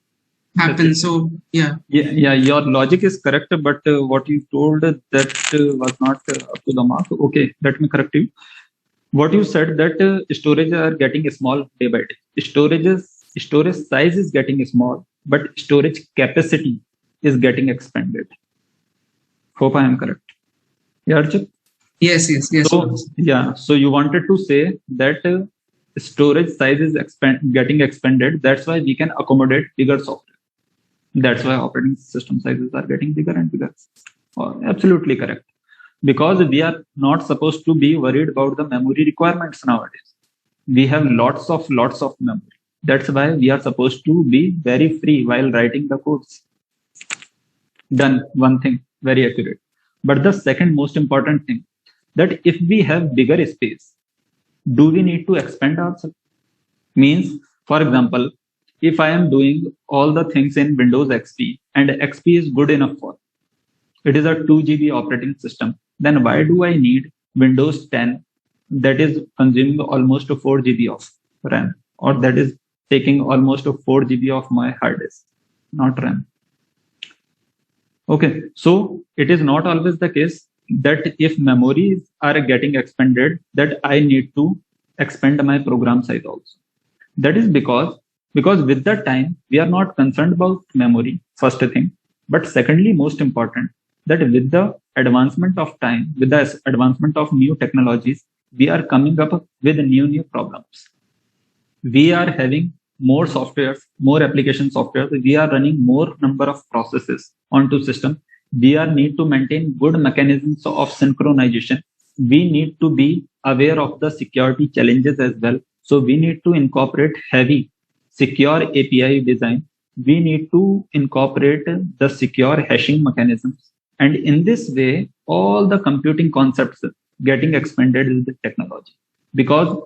happen. So yeah. Yeah, your logic is correct, but what you told that was not up to the mark. Okay, let me correct you. What you said that storage are getting small day by day. Storage size is getting small, but storage capacity is getting expanded. Hope I am correct. Yeah, Archit? Yes. So you wanted to say that storage size is getting expanded. That's why we can accommodate bigger software. That's why operating system sizes are getting bigger and bigger. Absolutely correct. Because we are not supposed to be worried about the memory requirements nowadays. We have lots of memory. That's why we are supposed to be very free while writing the codes. Done. One thing, very accurate. But the second most important thing, that if we have bigger space, do we need to expand ourselves? Means For example, if I am doing all the things in Windows XP and XP is good enough for, it is a 2 GB operating system, then why do I need Windows 10 that is consuming almost 4 GB of RAM, or that is taking almost 4 GB of my hard disk, not RAM. Okay, so it is not always the case that if memories are getting expanded, that I need to expand my program size also. That is because with the time, we are not concerned about memory, first thing. But secondly, most important, that with the advancement of time, with the advancement of new technologies, we are coming up with new problems. We are having more softwares, more application software. We are running more number of processes onto system. We are need to maintain good mechanisms of synchronization. We need to be aware of the security challenges as well. So we need to incorporate heavy secure API design. We need to incorporate the secure hashing mechanisms. And in this way, all the computing concepts getting expanded with the technology. Because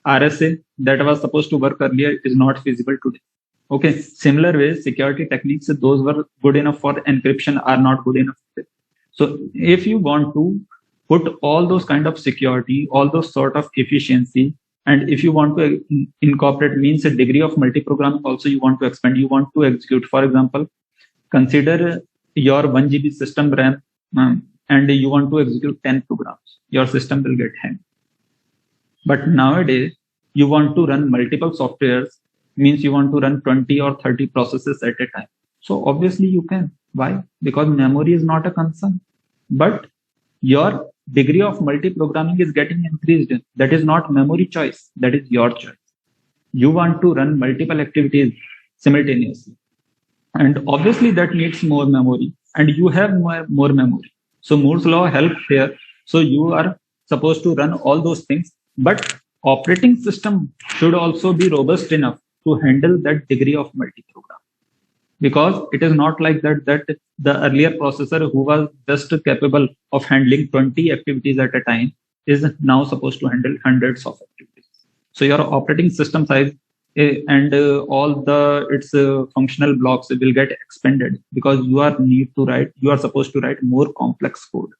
RSA that was supposed to work earlier is not feasible today. Okay, similar way, security techniques, those were good enough for encryption are not good enough today. So if you want to put all those kind of security, all those sort of efficiency, and if you want to incorporate means a degree of multi-programming also you want to expand, you want to execute. For example, consider your 1 GB system RAM and you want to execute 10 programs. Your system will get hanged. But nowadays, you want to run multiple softwares, means you want to run 20 or 30 processes at a time. So obviously you can. Why? Because memory is not a concern. But your degree of multi-programming is getting increased. That is not memory choice. That is your choice. You want to run multiple activities simultaneously. And obviously that needs more memory. And you have more memory. So Moore's law helps here. So you are supposed to run all those things. But operating system should also be robust enough to handle that degree of multi-program. Because it is not like that the earlier processor who was just capable of handling 20 activities at a time is now supposed to handle hundreds of activities. So your operating system size and all its functional blocks will get expanded because you are supposed to write more complex code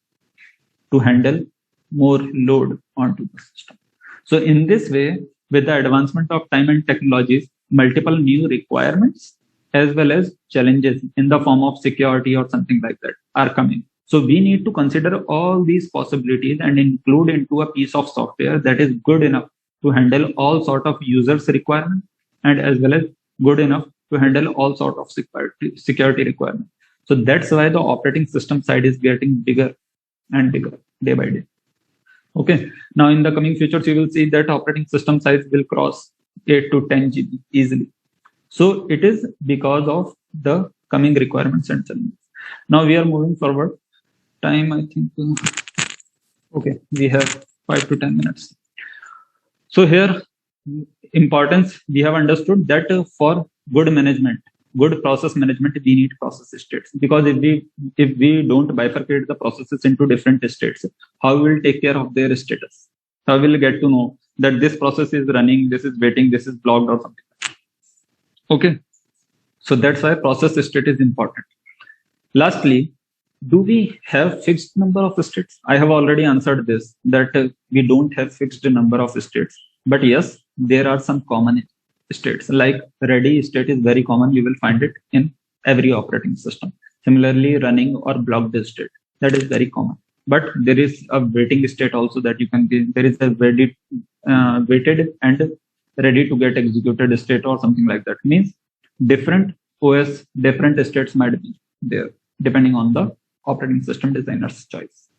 to handle more load onto the system. So in this way, with the advancement of time and technologies, multiple new requirements as well as challenges in the form of security or something like that are coming. So we need to consider all these possibilities and include into a piece of software that is good enough to handle all sort of users requirements and as well as good enough to handle all sort of security requirements. So that's why the operating system side is getting bigger and bigger day by day. Okay. Now in the coming futures, you will see that operating system size will cross 8 to 10 GB easily. So it is because of the coming requirements and challenges. Now we are moving forward. Time, I think. Okay, we have 5 to 10 minutes. So here, importance, we have understood that for good management, good process management, we need process states. Because if we don't bifurcate the processes into different states, how we will take care of their status? How we will get to know that this process is running, this is waiting, this is blocked or something. Okay. So that's why process state is important. Lastly, do we have fixed number of states? I have already answered this, that we don't have fixed number of states. But yes, there are some common states. Like ready state is very common. You will find it in every operating system. Similarly, running or blocked state, that is very common. But there is a waiting state also that you can get. There is a waited and ready to get executed state or something like that. Means different OS, different states might be there depending on the operating system designer's choice.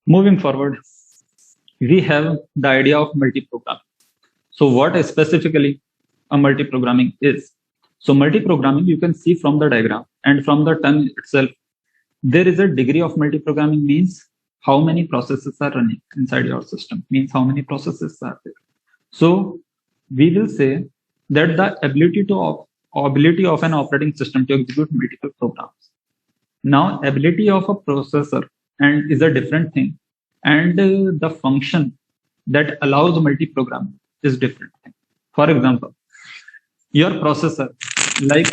Moving forward, we have the idea of multi-programming. So what specifically a multi-programming is? So multi-programming, you can see from the diagram and from the term itself, there is a degree of multi-programming means how many processes are running inside your system, means how many processes are there. So we will say that the ability of an operating system to execute multiple programs. Now, ability of a processor and is a different thing, and the function that allows multi-programming is different thing. For example, your processor, like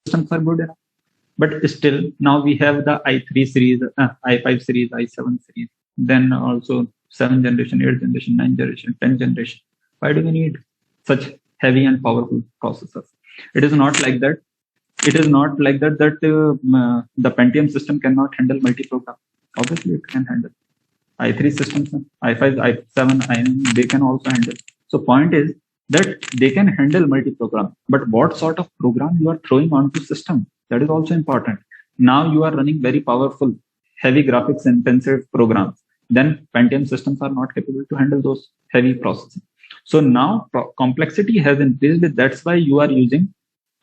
systems are good enough. But still, now we have the i3 series, i5 series, i7 series, then also 7th generation, 8th generation, 9th generation, 10th generation. Why do we need such heavy and powerful processors? It is not like that. It is not like that the Pentium system cannot handle multi-program. Obviously, it can handle. i3 systems, i5, i7, i9, they can also handle. So point is that they can handle multi-program, but what sort of program you are throwing onto system, that is also important. Now you are running very powerful, heavy graphics intensive programs, then Pentium systems are not capable to handle those heavy processing. So now complexity has increased. That's why you are using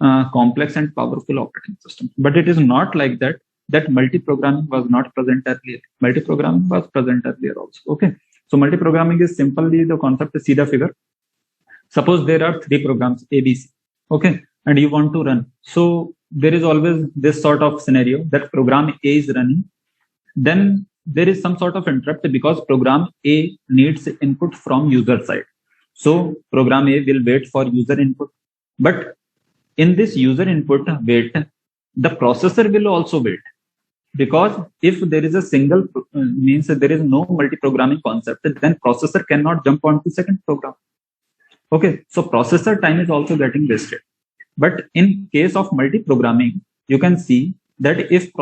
complex and powerful operating systems. But it is not like that multi-programming was not present earlier. Multi-programming was present earlier also. Okay. So multi-programming is simply the concept to see the figure. Suppose there are 3 programs ABC. Okay. And you want to run. So there is always this sort of scenario that program A is running. Then there is some sort of interrupt because program A needs input from user side. So program A will wait for user input. But in this user input wait, the processor will also wait. Because if there is a single means that there is no multi-programming concept, then processor cannot jump onto second program. Okay, so processor time is also getting wasted. But in case of multi-programming, you can see that if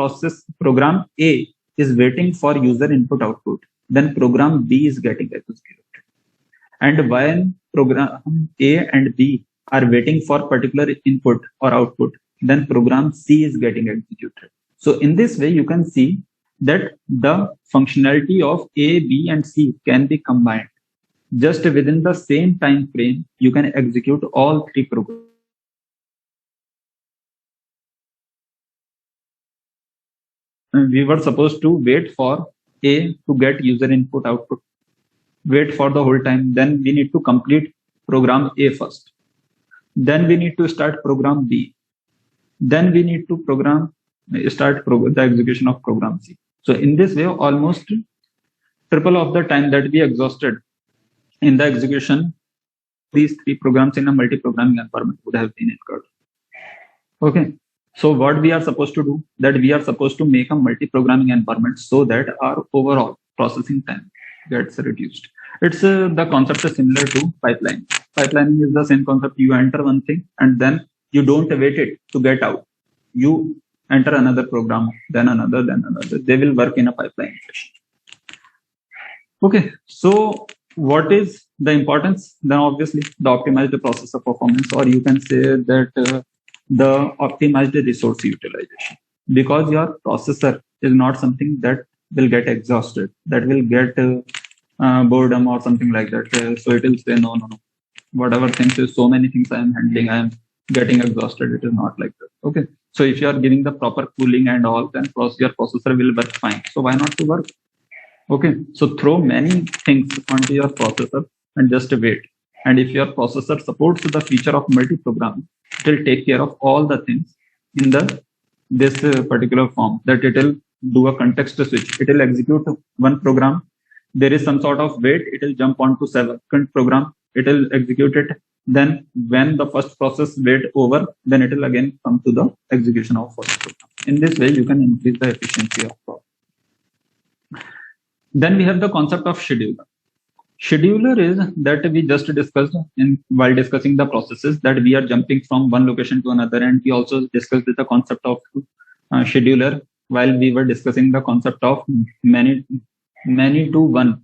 program A is waiting for user input output, then program B is getting executed. And when program A and B are waiting for particular input or output, then program C is getting executed. So in this way, you can see that the functionality of A, B, and C can be combined. Just within the same time frame, you can execute all 3 programs. We were supposed to wait for A to get user input output, wait for the whole time. Then we need to complete program A first. Then we need to start program B. Then we need to start the execution of program C. So in this way, almost triple of the time that we exhausted in the execution, these 3 programs in a multi-programming environment would have been incurred. Okay. So what we are supposed to do, that we are supposed to make a multi-programming environment so that our overall processing time gets reduced. It's the concept is similar to pipeline. Pipelining is the same concept. You enter one thing and then you don't wait it to get out. You enter another program, then another, then another. They will work in a pipeline fashion. Okay, so what is the importance? Then obviously the optimized processor performance, or you can say that the optimized resource utilization, because your processor is not something that will get exhausted, that will get boredom or something like that. So it will say, no, whatever things is so many things I am handling, I am getting exhausted. It is not like that. Okay. So if you are giving the proper cooling and all, then your processor will work fine. So why not to work? Okay. So throw many things onto your processor and just wait. And if your processor supports the feature of multi-programming, it will take care of all the things in this particular form, that it will do a context switch. It will execute one program. There is some sort of wait. It will jump onto second program. It will execute it. Then when the first process wait over, then it will again come to the execution of first program. In this way, you can increase the efficiency of program. Then we have the concept of scheduler. Scheduler is that we just discussed while discussing the processes, that we are jumping from one location to another. And we also discussed the concept of scheduler while we were discussing the concept of many to one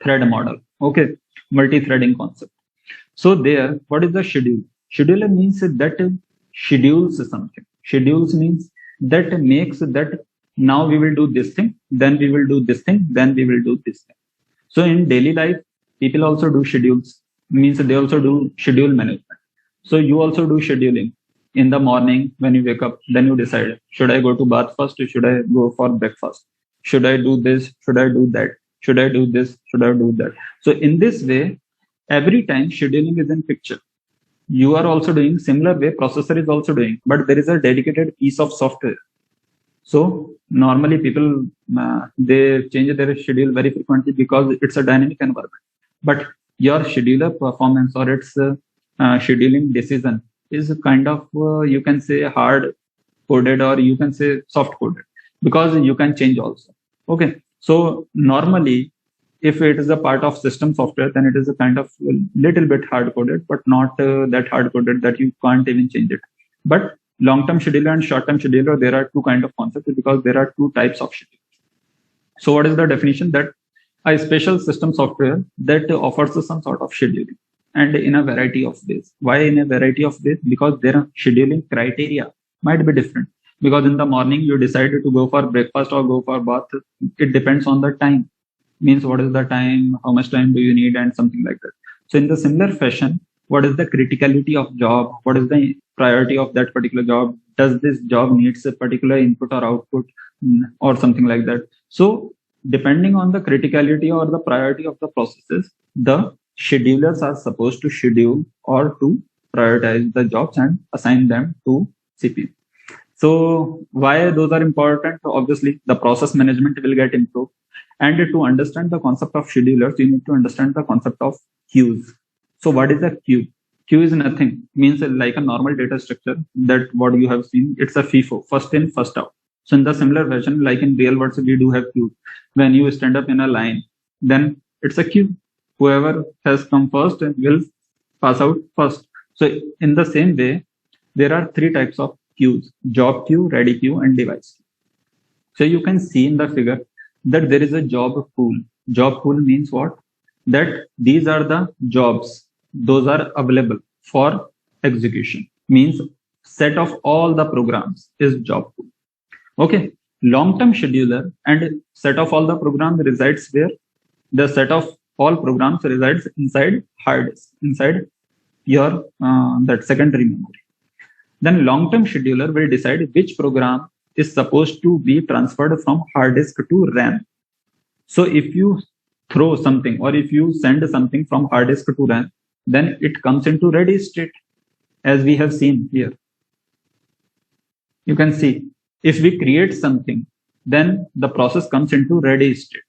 thread model. Okay, multi-threading concept. So there, what is the schedule? Scheduler means that schedules something. Schedules means that makes that now we will do this thing, then we will do this thing, then we will do this thing. So in daily life, people also do schedules, means they also do schedule management. So you also do scheduling. In the morning, when you wake up, then you decide, should I go to bath first or should I go for breakfast? Should I do this? Should I do that? Should I do this? Should I do that? So in this way, every time scheduling is in picture. you are also doing similar way, processor is also doing, but there is a dedicated piece of software. So normally people, they change their schedule very frequently because it's a dynamic environment. But your scheduler performance or its scheduling decision is kind of, you can say, hard coded, or you can say soft coded, because you can change also. Okay. So normally, if it is a part of system software, then it is a kind of little bit hard coded, but not that hard coded that you can't even change it. But long-term scheduler and short-term scheduler, there are two kind of concepts because there are two types of scheduler. So what is the definition? That a special system software that offers some sort of scheduling, and in a variety of ways. Why in a variety of ways? Because their scheduling criteria might be different. Because in the morning you decided to go for breakfast or go for bath, it depends on the time. Means what is the time, how much time do you need, and something like that. So in the similar fashion, what is the criticality of job? What is the priority of that particular job? Does this job needs a particular input or output, or something like that? So depending on the criticality or the priority of the processes, the schedulers are supposed to schedule or to prioritize the jobs and assign them to CPU. So why those are important? Obviously, the process management will get improved. And to understand the concept of schedulers, you need to understand the concept of queues. So what is a queue? Queue is nothing, means like a normal data structure that what you have seen, it's a FIFO, first in, first out. So in the similar fashion, like in real world, we do have queues. When you stand up in a line, then it's a queue. Whoever has come first will pass out first. So in the same way, there are three types of queues: job queue, ready queue, and device queue. So you can see in the figure that there is a job pool. Job pool means what? That these are the jobs. Those are available for execution. Means set of all the programs is job pool. Okay. Long-term scheduler and set of all the programs resides where? The set of all programs resides inside hard disk, inside your that secondary memory. Then long-term scheduler will decide which program is supposed to be transferred from hard disk to RAM. So if you throw something or if you send something from hard disk to RAM, then it comes into ready state, as we have seen here. You can see if we create something, then the process comes into ready state.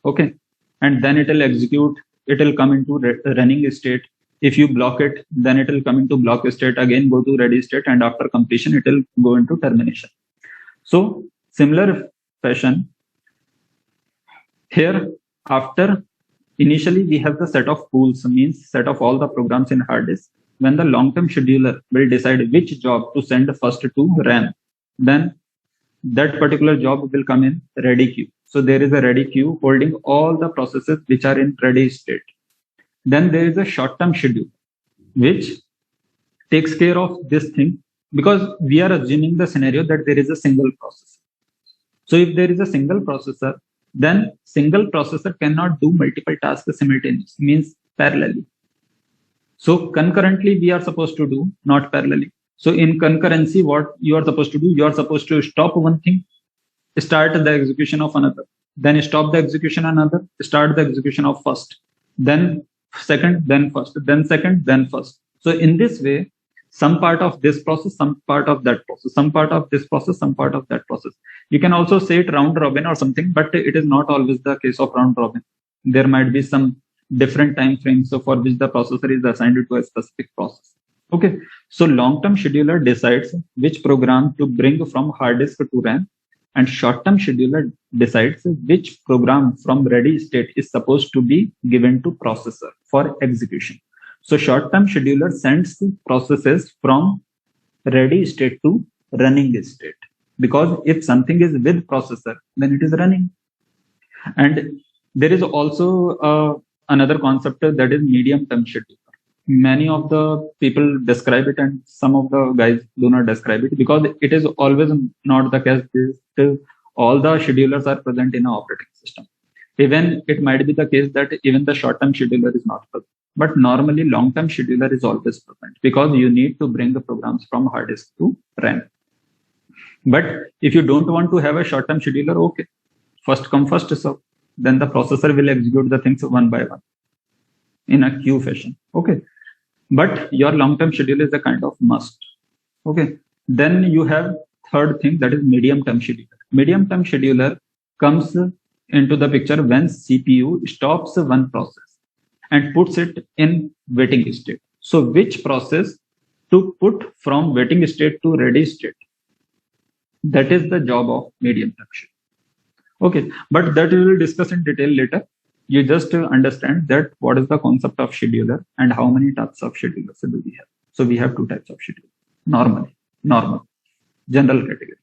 Okay. And then it will execute, it will come into running state. If you block it, then it will come into block state, again go to ready state, and after completion, it will go into termination. So similar fashion, here after initially we have the set of pools, means set of all the programs in hard disk. When the long-term scheduler will decide which job to send first to RAM, then that particular job will come in ready queue. So there is a ready queue holding all the processes which are in ready state. Then there is a short-term schedule which takes care of this thing, because we are assuming the scenario that there is a single processor. So if there is a single processor, then single processor cannot do multiple tasks simultaneously, means parallelly. So concurrently we are supposed to do, not parallelly. So in concurrency, what you are supposed to do, you are supposed to stop one thing, start the execution of another, then stop the execution another, start the execution of first, then second, then first, then second, then first. So in this way, some part of this process, some part of that process, some part of this process, some part of that process. You can also say it round robin or something, but it is not always the case of round robin. There might be some different time frames for which the processor is assigned to a specific process. Okay. So long-term scheduler decides which program to bring from hard disk to RAM, and short-term scheduler decides which program from ready state is supposed to be given to processor for execution. So short-term scheduler sends processes from ready state to running state, because if something is with processor, then it is running. And there is also another concept that is medium-term scheduler. Many of the people describe it and some of the guys do not describe it, because it is always not the case that all the schedulers are present in an operating system. Even it might be the case that even the short-term scheduler is not present. But normally long-term scheduler is always present, because you need to bring the programs from hard disk to RAM. But if you don't want to have a short-term scheduler, okay, first come first serve. Then the processor will execute the things one by one in a queue fashion. Okay. but your long-term schedule is a kind of must. Okay. Then you have third thing, that is medium-term scheduler. Medium-term scheduler comes into the picture when CPU stops one process and puts it in waiting state. So which process to put from waiting state to ready state? That is the job of medium-term scheduler. Okay, but that we will discuss in detail later. You just understand that what is the concept of scheduler and how many types of schedulers do we have. So we have two types of schedulers. Normal, general category.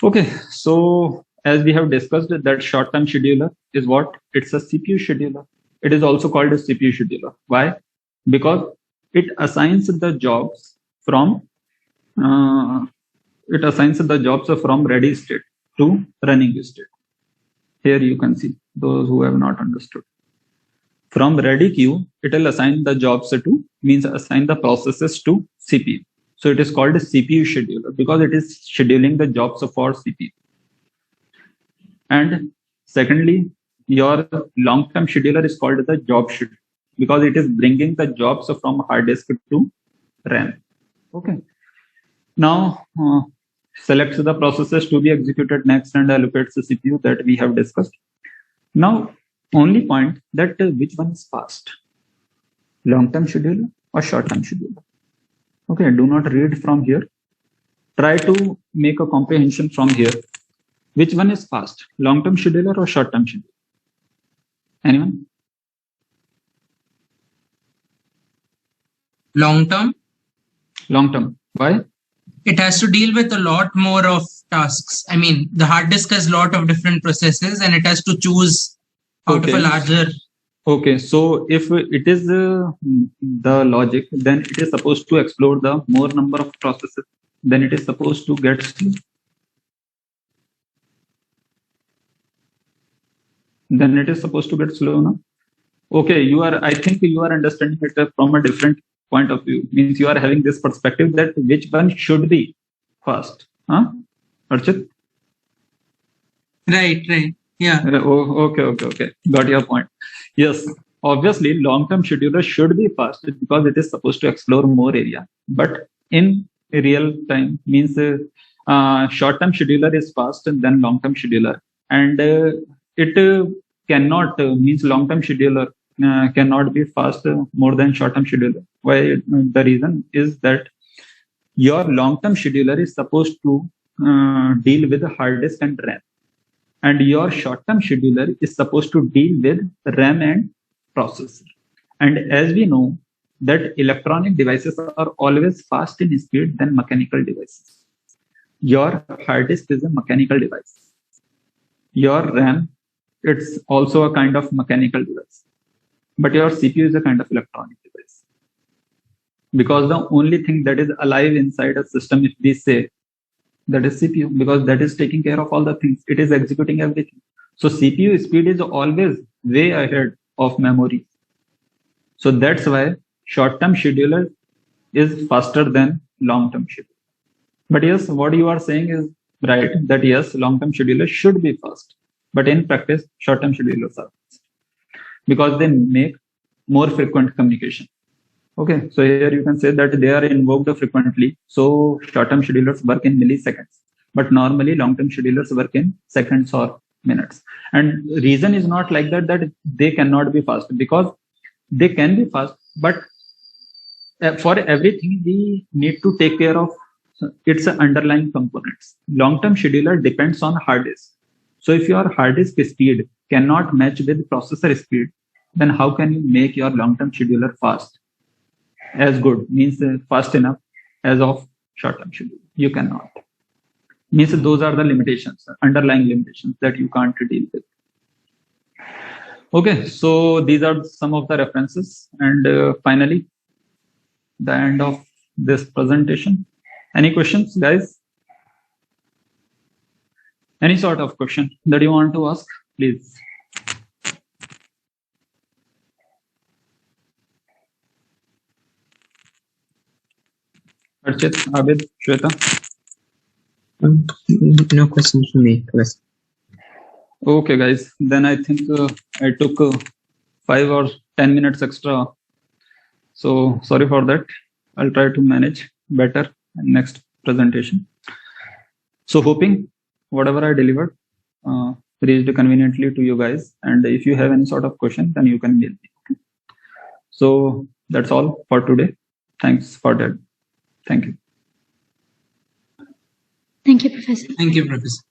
Okay, so as we have discussed that short-term scheduler is what? It's a CPU scheduler. It is also called a CPU scheduler. Why? Because it assigns the jobs from ready state to running state. Here you can see those who have not understood. From ready queue, it will assign the jobs to, means assign the processes to CPU. So it is called a CPU scheduler because it is scheduling the jobs for CPU. And secondly, your long-term scheduler is called the job scheduler because it is bringing the jobs from hard disk to RAM. Okay. Now, selects the processes to be executed next and allocates the CPU that we have discussed. Now, only point that which one is fast, long-term scheduler or short-term scheduler. Okay, do not read from here. Try to make a comprehension from here. Which one is fast, long-term scheduler or short-term scheduler? Anyone? Long-term. Long-term. Why? It has to deal with a lot more of tasks. I mean, the hard disk has a lot of different processes and it has to choose out of a larger. Okay, so if it is the logic, then it is supposed to explore the more number of processes. Then it is supposed to get slow. Then it is supposed to get slow now. Okay, I think you are understanding it from a different point of view. Means you are having this perspective that which one should be fast. Huh? Archit? Right. Yeah. Okay. Got your point. Yes, obviously, long-term scheduler should be fast because it is supposed to explore more area. But in real time, means short-term scheduler is fast than long-term scheduler, and it cannot means long-term scheduler cannot be fast more than short-term scheduler. Why? The reason is that your long-term scheduler is supposed to deal with hard disk and RAM. And your short-term scheduler is supposed to deal with RAM and processor. And as we know that electronic devices are always fast in speed than mechanical devices. Your hard disk is a mechanical device. Your RAM, it's also a kind of mechanical device. But your CPU is a kind of electronic device. Because the only thing that is alive inside a system, if we say, that is CPU, because that is taking care of all the things. It is executing everything. So CPU speed is always way ahead of memory. So that's why short-term scheduler is faster than long-term scheduler. But yes, what you are saying is right, that yes, long-term scheduler should be fast. But in practice, short-term schedulers are fast because they make more frequent communication. Okay, so here you can say that they are invoked frequently. So short-term schedulers work in milliseconds, but normally long-term schedulers work in seconds or minutes. And reason is not like that they cannot be fast, because they can be fast, but for everything we need to take care of its underlying components. Long-term scheduler depends on hard disk. So if your hard disk speed cannot match with processor speed, then how can you make your long-term scheduler fast? As good, means fast enough as of short-term scheduler. You cannot. Means those are the limitations, underlying limitations that you can't deal with. Okay, so these are some of the references. And finally, the end of this presentation. Any questions, guys? Any sort of question that you want to ask, please. Archit, Abid, Shweta? No questions for me. Okay, guys. Then I think I took 5 or 10 minutes extra So sorry for that. I'll try to manage better in next presentation. So hoping whatever I delivered reached conveniently to you guys. And if you have any sort of question, then you can mail me. So that's all for today. Thanks for that. Thank you. Thank you, Professor. Thank you, Professor.